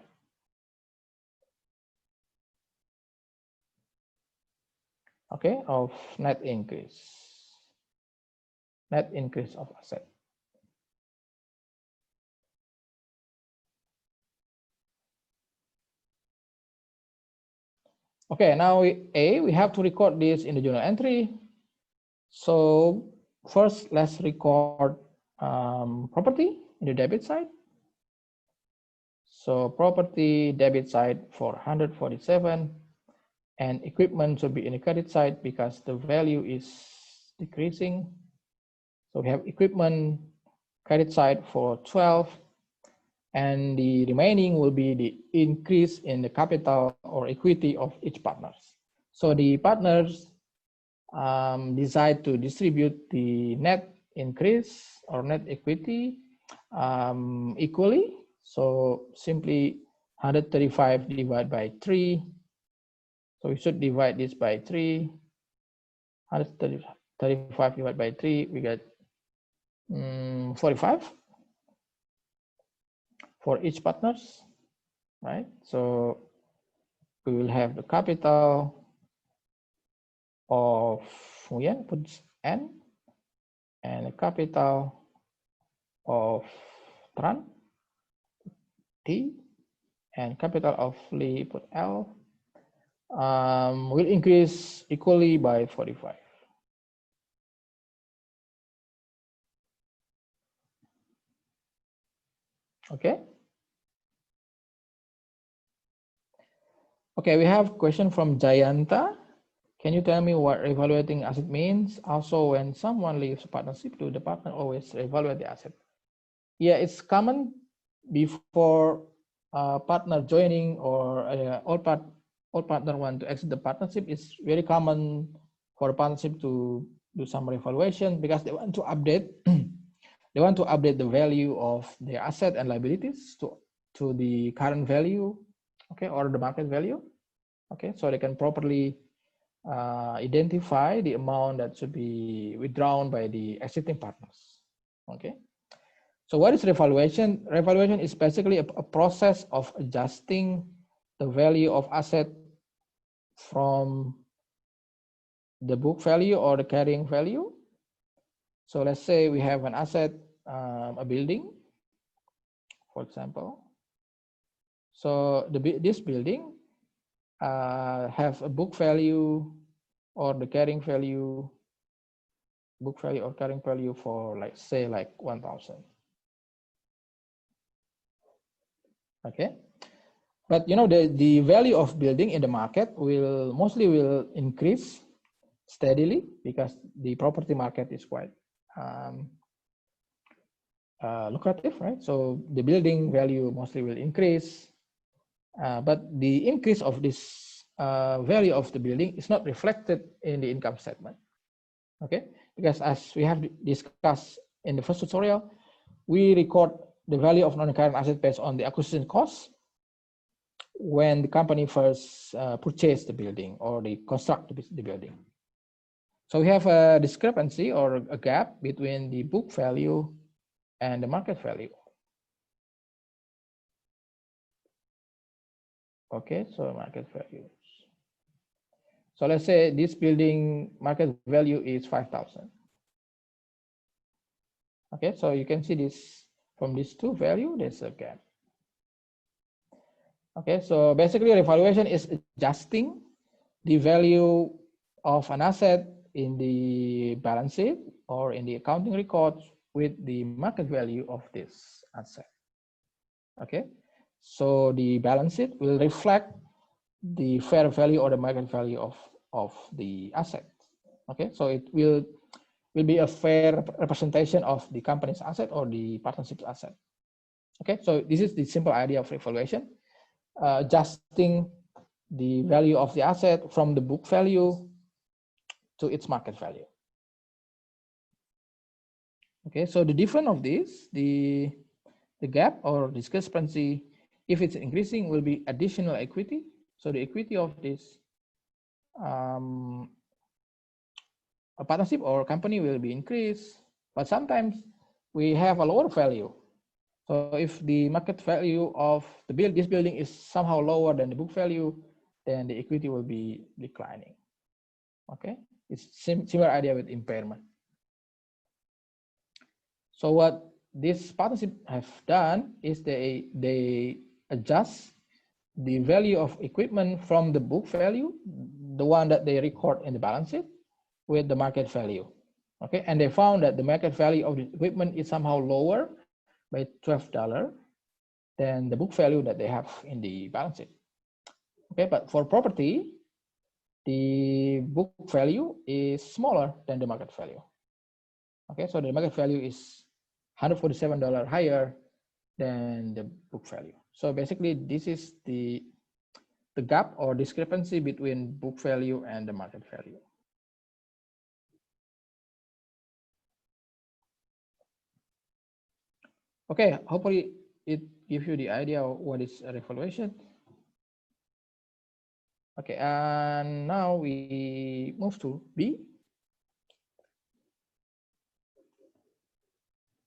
Okay, of net increase of asset. Okay, now we have to record this in the journal entry. So first, let's record property in the debit side. So property debit side for 147, and equipment should be in the credit side because the value is decreasing. So we have equipment credit side for 12, and the remaining will be the increase in the capital or equity of each partners. So the partners decide to distribute the net increase or net equity equally. So simply 135 divided by 3. So we should divide this by 3. 135 divided by 3, we get 45 for each partners, right? So we will have the capital of Nguyen, put N, and the capital of Tran, T, and capital of Lee, put L, will increase equally by 45. Okay. Okay, we have question from Jayanta. Can you tell me what reevaluating asset means? Also, when someone leaves a partnership, do the partner always reevaluate the asset? Yeah, it's common before a partner joining or all partner want to exit the partnership. It's very common for a partnership to do some reevaluation because they want to update. They want to update the value of their asset and liabilities to the current value, okay, or the market value, okay, so they can properly identify the amount that should be withdrawn by the exiting partners. Okay, so what is revaluation? Revaluation is basically a process of adjusting the value of asset from the book value or the carrying value. So let's say we have an asset, a building, for example. So this building have a book value or the carrying value, book value or carrying value for like say like 1,000. Okay, but you know the value of building in the market will mostly increase steadily because the property market is quite lucrative, right? So the building value mostly will increase, but the increase of this value of the building is not reflected in the income statement. Okay, because as we have discussed in the first tutorial, we record the value of non-current asset based on the acquisition cost when the company first purchased the building or they construct the building. So we have a discrepancy or a gap between the book value and the market value. Okay, so market value. So let's say this building market value is 5,000. Okay, so you can see this from these two values, there's a gap. Okay, so basically revaluation is adjusting the value of an asset in the balance sheet or in the accounting records with the market value of this asset. Okay, so the balance sheet will reflect the fair value or the market value of the asset. Okay, so it will be a fair representation of the company's asset or the partnership's asset. Okay, so this is the simple idea of revaluation, adjusting the value of the asset from the book value to its market value. Okay, so the difference of this, the gap or discrepancy, if it's increasing, will be additional equity. So the equity of this a partnership or company will be increased, but sometimes we have a lower value. So if the market value of this building is somehow lower than the book value, then the equity will be declining. Okay, it's similar idea with impairment. So what this partnership have done is they adjust the value of equipment from the book value, the one that they record in the balance sheet, with the market value. Okay, and they found that the market value of the equipment is somehow lower by $12 than the book value that they have in the balance sheet. Okay, but for property, the book value is smaller than the market value. Okay, so the market value is $147 higher than the book value. So basically, this is the gap or discrepancy between book value and the market value. Okay, hopefully it gives you the idea of what is a revaluation. Okay, and now we move to B.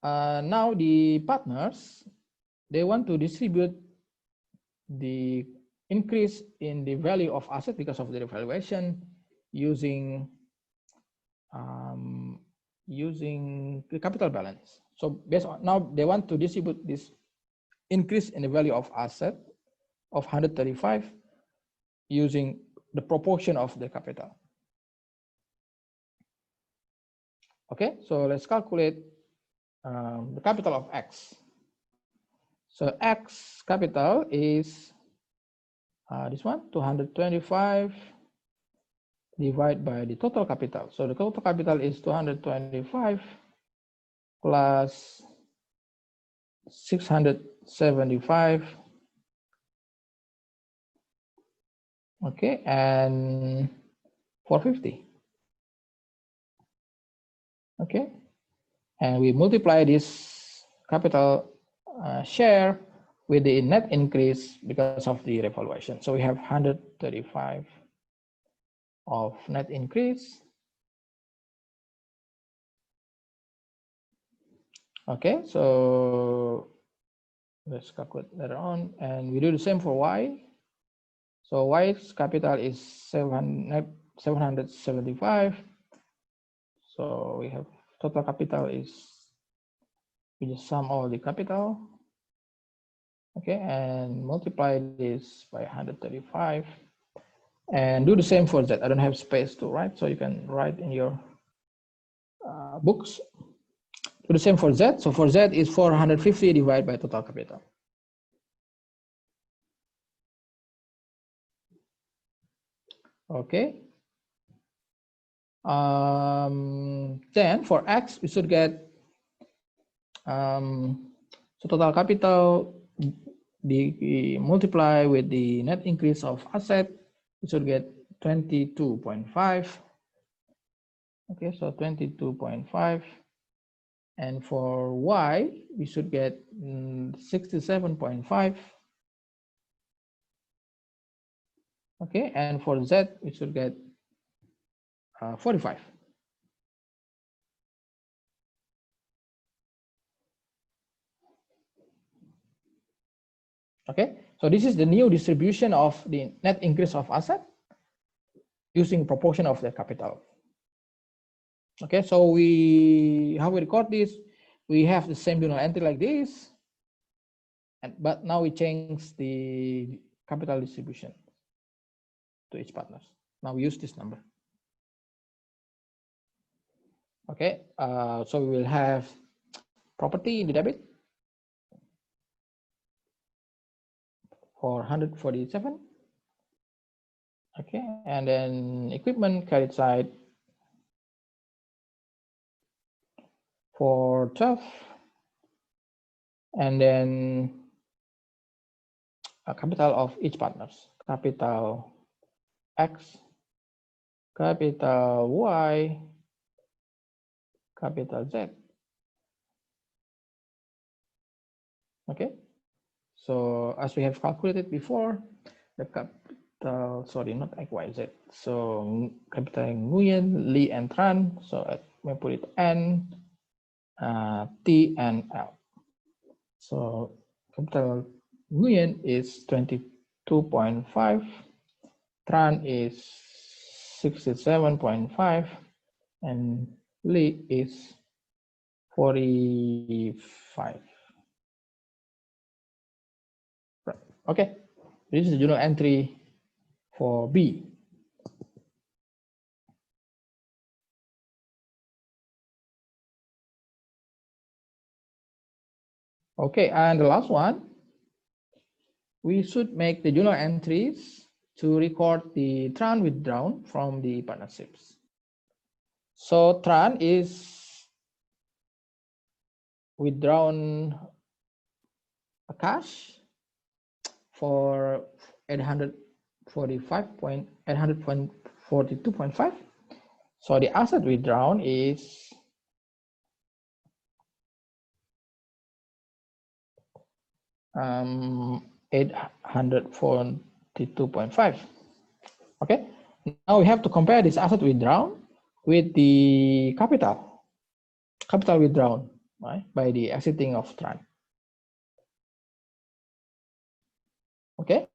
Now the partners, they want to distribute the increase in the value of asset because of the revaluation using the capital balance. So based on now they want to distribute this increase in the value of asset of 135 using the proportion of the capital. Okay, so let's calculate the capital of X. So X capital is this one, 225 divided by the total capital. So the total capital is 225 plus 675. Okay, and 450. Okay, and we multiply this capital share with the net increase because of the revaluation. So we have 135 of net increase. Okay, so let's calculate later on, and we do the same for Y. So Y's capital is 775. So we have total capital is, we just sum all the capital. Okay, and multiply this by 135 and do the same for Z. I don't have space to write, so you can write in your books. Do the same for Z. So for Z is 450 divided by total capital. Okay. Then for X, we should get so total capital multiply with the net increase of asset, we should get 22.5. Okay, so 22.5. And for Y, we should get 67.5. Okay, and for Z, we should get 45. Okay, so this is the new distribution of the net increase of asset using proportion of the capital. Okay, so how we record this? We have the same journal entry like this, but now we change the capital distribution to each partner. Now we use this number. Okay, so we will have property in the debit for 147. Okay, and then equipment credit side for 12, and then a capital of each partners, capital X, capital Y, capital Z. Okay, so as we have calculated before, the capital, sorry, not X, Y, Z. So capital Nguyen, Lee, and Tran. So let me put it N, T, and L. So capital Nguyen is 22.5, Tran is 67.5, and Lee is 45. Right. Okay, this is the journal entry for B. Okay, and the last one, we should make the journal entries to record the Tran withdrawn from the partnerships. So Tran is withdrawn a cash for 842.5. So the asset withdrawn is 842.5. Okay, now we have to compare this asset withdrawn with the capital withdrawn, right, by the exiting of Tran. Okay,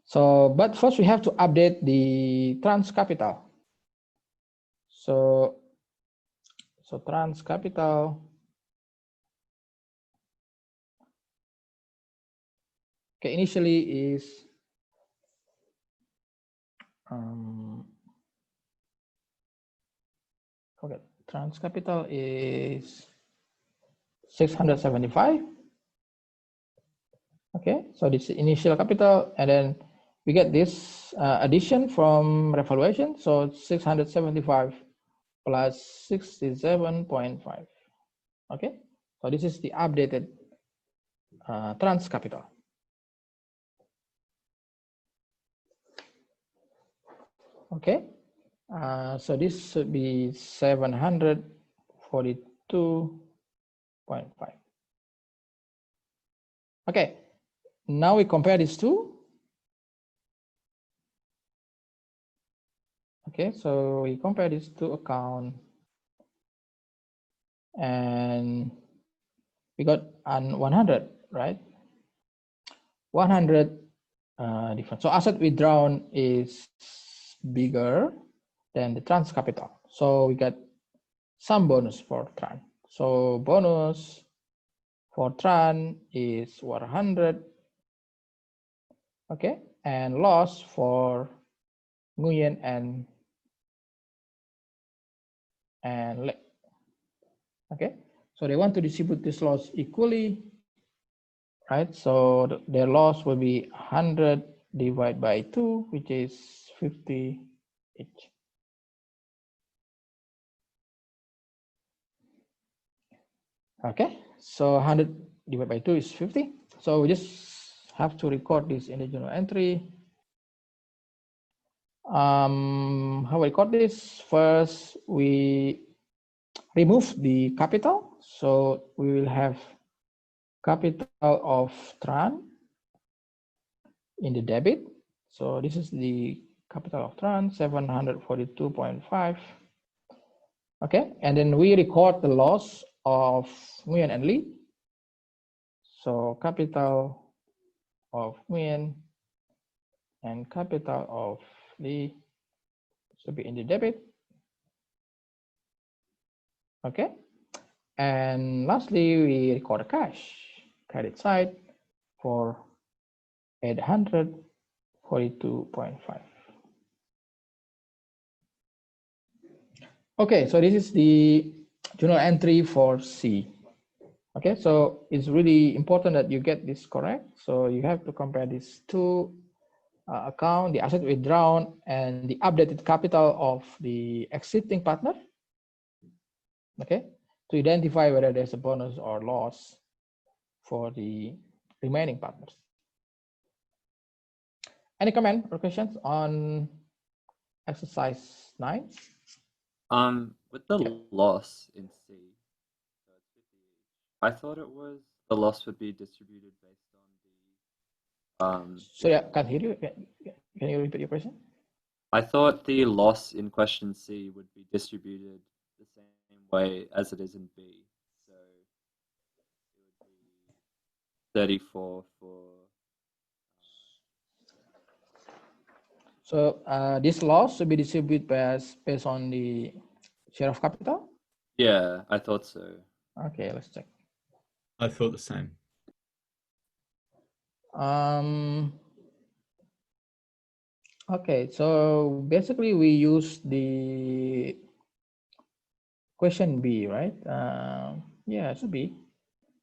so but first we have to update the Tran's capital. So Tran's capital, okay, initially is okay, Tran's capital is 675. Okay, so this is initial capital, and then we get this addition from revaluation. So 675 plus 67.5. Okay, so this is the updated Tran's capital. Okay, so this should be 742.5. Okay, now we compare these two. Okay, so we compare these two accounts, and we got an 100, right? 100 different. So asset withdrawn is bigger than the Tran's capital. So we get some bonus for Tran. So bonus for Tran is 100. Okay, and loss for Nguyen and Lek. Okay, so they want to distribute this loss equally, right? So their loss will be 100 divided by 2, which is 50 each. Okay, so 100 divided by 2 is 50. So we just have to record this in the journal entry. How we record this? First, we remove the capital. So we will have capital of Tran in the debit. So this is the capital of Tran, 742.5. Okay, and then we record the loss of Nguyen and Lee. So capital of Nguyen and capital of Lee should be in the debit. Okay. And lastly, we record a cash credit side for 842.5. Okay, so this is the journal entry for C. Okay, so it's really important that you get this correct. So you have to compare these two account, the asset withdrawn and the updated capital of the existing partner. Okay, to identify whether there's a bonus or loss for the remaining partners. Any comment or questions on exercise 9? With the loss in C, so it's 50 each. I thought it was the loss would be distributed based on the. So yeah, can't hear you. Can you repeat your question? I thought the loss in question C would be distributed the same way as it is in B. So it would be 34 for. So this loss should be distributed based on the share of capital? Yeah, I thought so. Okay, let's check. I thought the same. Okay, so basically we use the question B, right? Yeah, it should be.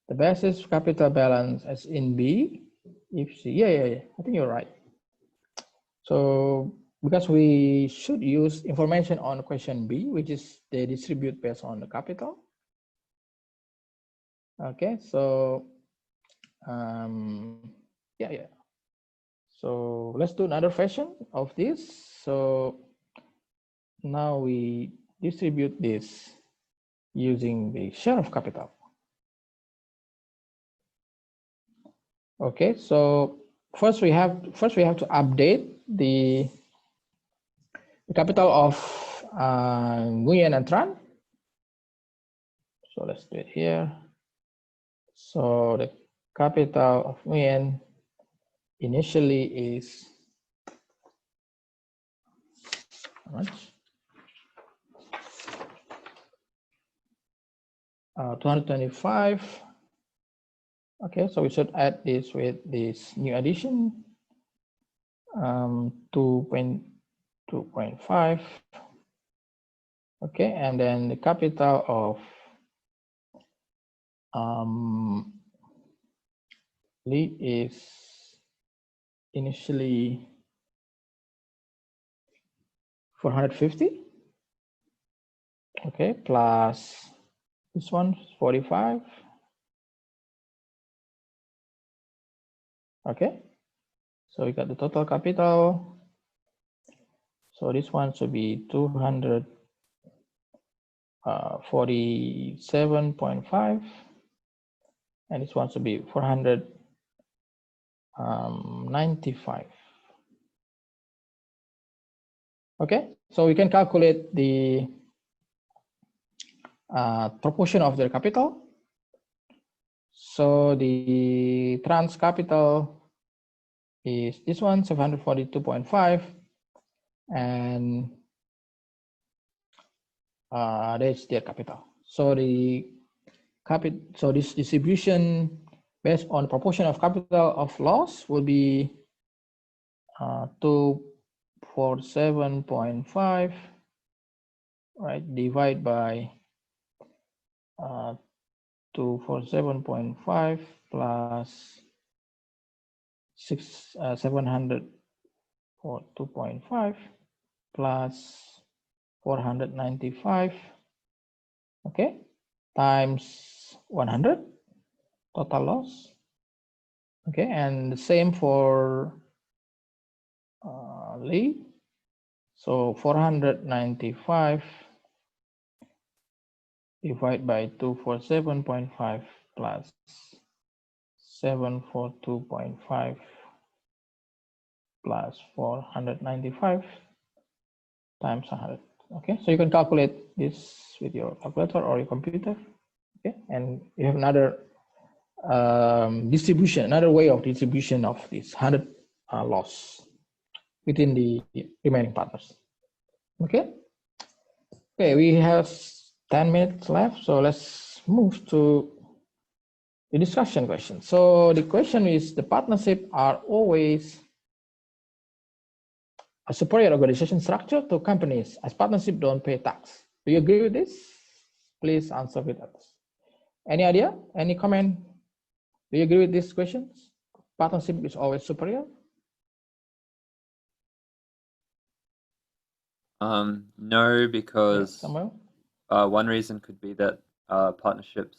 The basis capital balance as in B, if C, yeah, I think you're right. So because we should use information on question B, which is they distribute based on the capital. Okay, so yeah. So let's do another version of this. So now we distribute this using the share of capital. Okay, so first we have to update the capital of Nguyen and Tran. So let's do it here. So the capital of Nguyen initially is how much? 225. Okay, so we should add this with this new addition, 2.5. Okay, and then the capital of Lee is initially 450. Okay, plus this one 45. Okay, so we got the total capital. So this one should be 247.5, and this one should be 495. Okay, so we can calculate the proportion of their capital. So the trans capital is this one, 742.5, and that's their capital. So so this distribution based on proportion of capital of loss will be 247.5, right? Divide by 247.5 plus 742.5 plus 495, okay, times 100 total loss. Okay, and the same for Lee. So 495 divided by 247.5 plus 742.5 plus 495 times 100. Okay, so you can calculate this with your calculator or your computer. Okay, and you have another distribution, another way of distribution of this 100 loss within the remaining partners. Okay. Okay, we have 10 minutes left, so let's move to the discussion question. So the question is, the partnership are always a superior organization structure to companies as partnership don't pay tax. Do you agree with this? Please answer with us. Any idea? Any comment? Do you agree with these questions? Partnership is always superior? No, because Samuel? one reason could be that partnerships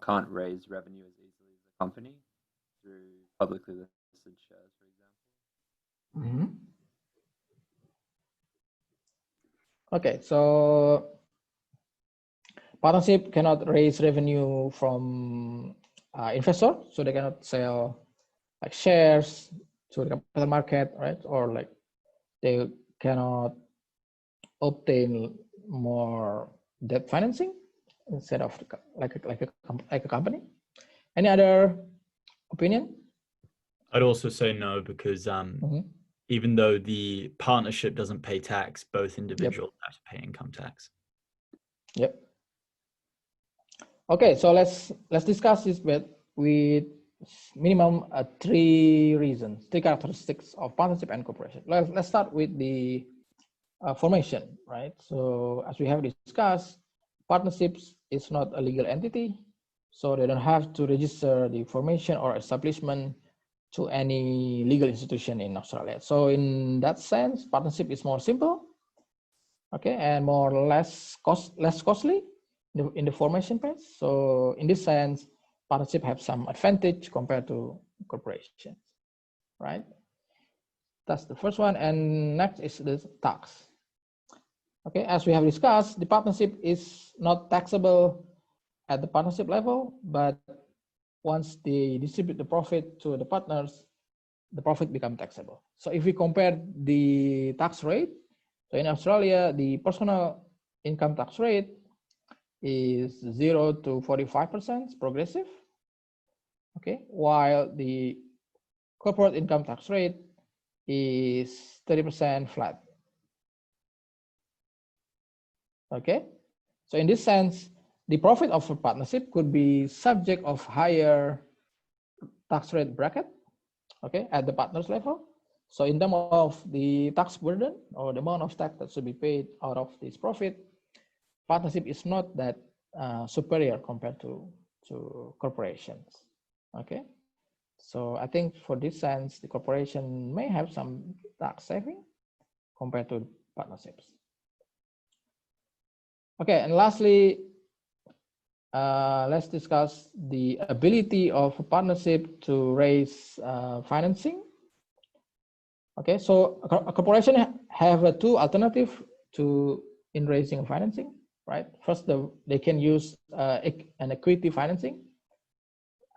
can't raise revenue as easily as a company through publicly listed shares, for example. Okay, so partnership cannot raise revenue from investor, so they cannot sell like shares to the capital market, right? Or like they cannot obtain more debt financing instead of like a company. Any other opinion? I'd also say no, because even though the partnership doesn't pay tax, both individuals have to pay income tax. Yep. Okay, so let's discuss this with minimum three reasons, three characteristics of partnership and corporation. Let's start with the formation, right? So as we have discussed, partnerships is not a legal entity, so they don't have to register the formation or establishment to any legal institution in Australia. So in that sense, partnership is more simple, okay, and less costly in the formation phase. So in this sense, partnership have some advantage compared to corporations, right? That's the first one. And next is the tax. Okay, as we have discussed, the partnership is not taxable at the partnership level, but once they distribute the profit to the partners, the profit becomes taxable. So if we compare the tax rate, so in Australia, the personal income tax rate is 0 to 45% progressive, okay, while the corporate income tax rate is 30% flat. Okay, so in this sense, the profit of a partnership could be subject of higher tax rate bracket, okay, at the partners level. So in terms of the tax burden or the amount of tax that should be paid out of this profit, partnership is not that superior compared to corporations. Okay, so I think for this sense, the corporation may have some tax saving compared to partnerships. Okay, and lastly, let's discuss the ability of a partnership to raise financing. Okay, so a corporation have two alternatives in raising financing, right? First, they can use an equity financing,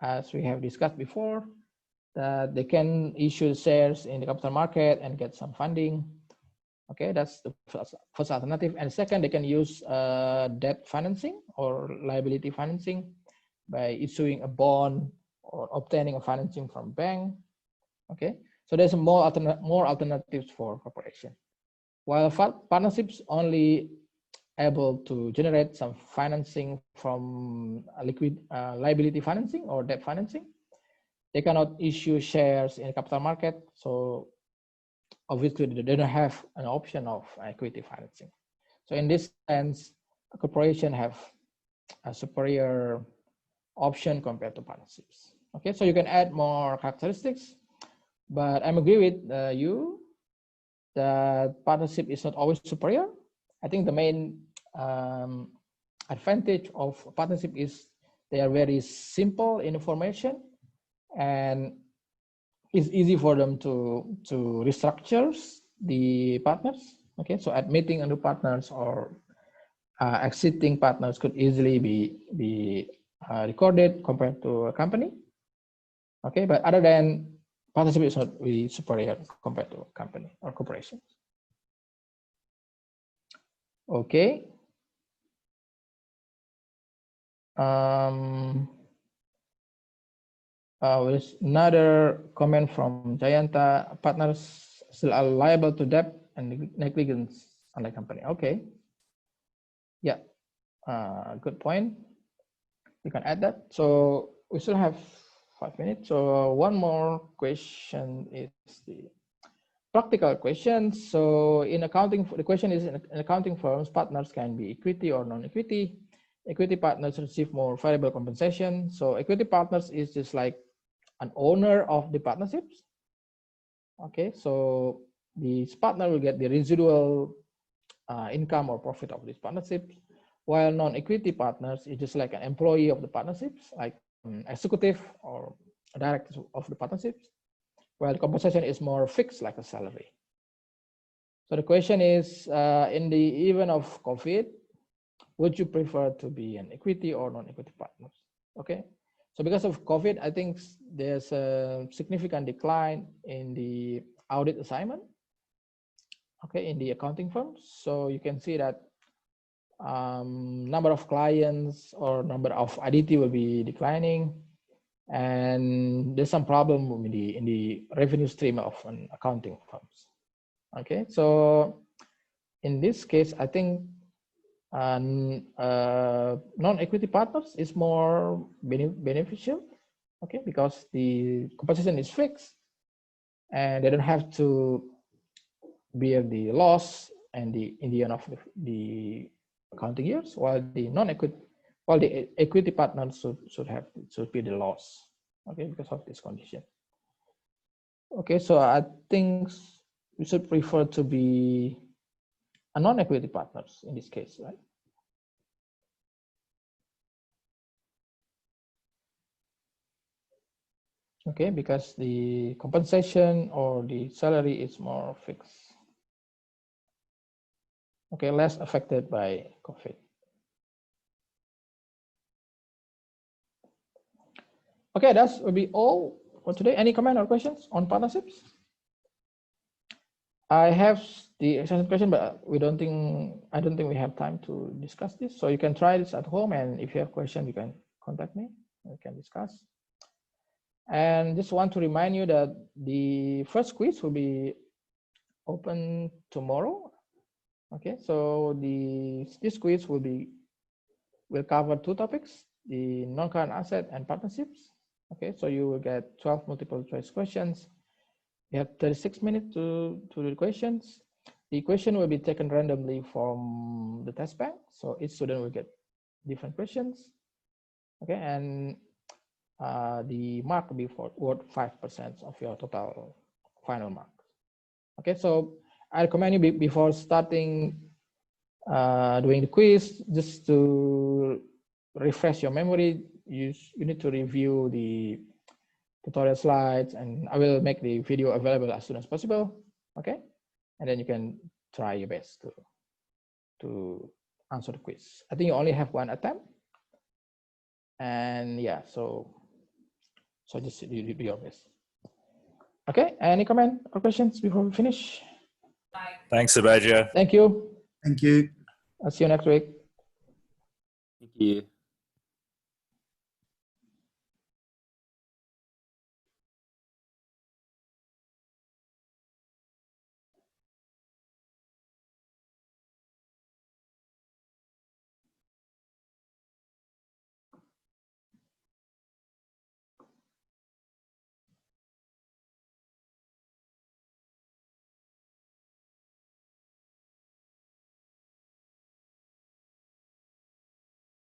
as we have discussed before, that they can issue shares in the capital market and get some funding. Okay, that's the first alternative. And second, they can use debt financing or liability financing by issuing a bond or obtaining a financing from bank. Okay, so there's more alternatives for corporation. While partnerships only able to generate some financing from liquid liability financing or debt financing, they cannot issue shares in the capital market. So obviously they don't have an option of equity financing. So in this sense, a corporation have a superior option compared to partnerships. Okay, so you can add more characteristics, but I agree with you that partnership is not always superior. I think the main advantage of partnership is they are very simple in formation, and it's easy for them to restructure the partners. Okay, so admitting new partners or exiting partners could easily be recorded compared to a company. Okay, but other than partnership is not really superior compared to a company or corporation. Okay. With another comment from Jayanta, partners still are liable to debt and negligence on the company. Okay. Yeah, good point. You can add that. So we still have 5 minutes. So one more question is the practical question. So in accounting, the question is in accounting firms, partners can be equity or non-equity. Equity partners receive more variable compensation. So equity partners is just like an owner of the partnerships. Okay, so the partner will get the residual income or profit of these partnerships, while non-equity partners is just like an employee of the partnerships, like executive or directors of the partnerships, while the compensation is more fixed, like a salary. So the question is, in the event of COVID, would you prefer to be an equity or non-equity partners? Okay. So because of COVID, I think there's a significant decline in the audit assignment, okay, in the accounting firms. So you can see that number of clients or number of IDT will be declining, and there's some problem in the revenue stream of an accounting firms. Okay, so in this case, I think non-equity partners is more beneficial, okay, because the compensation is fixed and they don't have to bear the loss and in the end of the accounting years, while the equity partners should be the loss, okay, because of this condition. Okay, so I think we should prefer to be a non-equity partners in this case, right? Okay, because the compensation or the salary is more fixed. Okay, less affected by COVID. Okay, that will be all for today. Any comment or questions on partnerships? I have the extension question, but I don't think we have time to discuss this. So you can try this at home, and if you have questions, you can contact me. We can discuss. And just want to remind you that the first quiz will be open tomorrow. Okay, so this quiz will cover 2 topics: the non-current asset and partnerships. Okay, so you will get 12 multiple choice questions. You have 36 minutes to do the questions. The question will be taken randomly from the test bank, so each student will get different questions. Okay, and the mark will be worth 5% of your total final mark. Okay, so I recommend you before starting doing the quiz, just to refresh your memory, you need to review the tutorial slides, and I will make the video available as soon as possible. Okay, and then you can try your best to answer the quiz. I think you only have 1 attempt, and yeah, so just do your best. Okay, any comment or questions before we finish? Thanks, Subhadra. Thank you. Thank you. I'll see you next week. Thank you.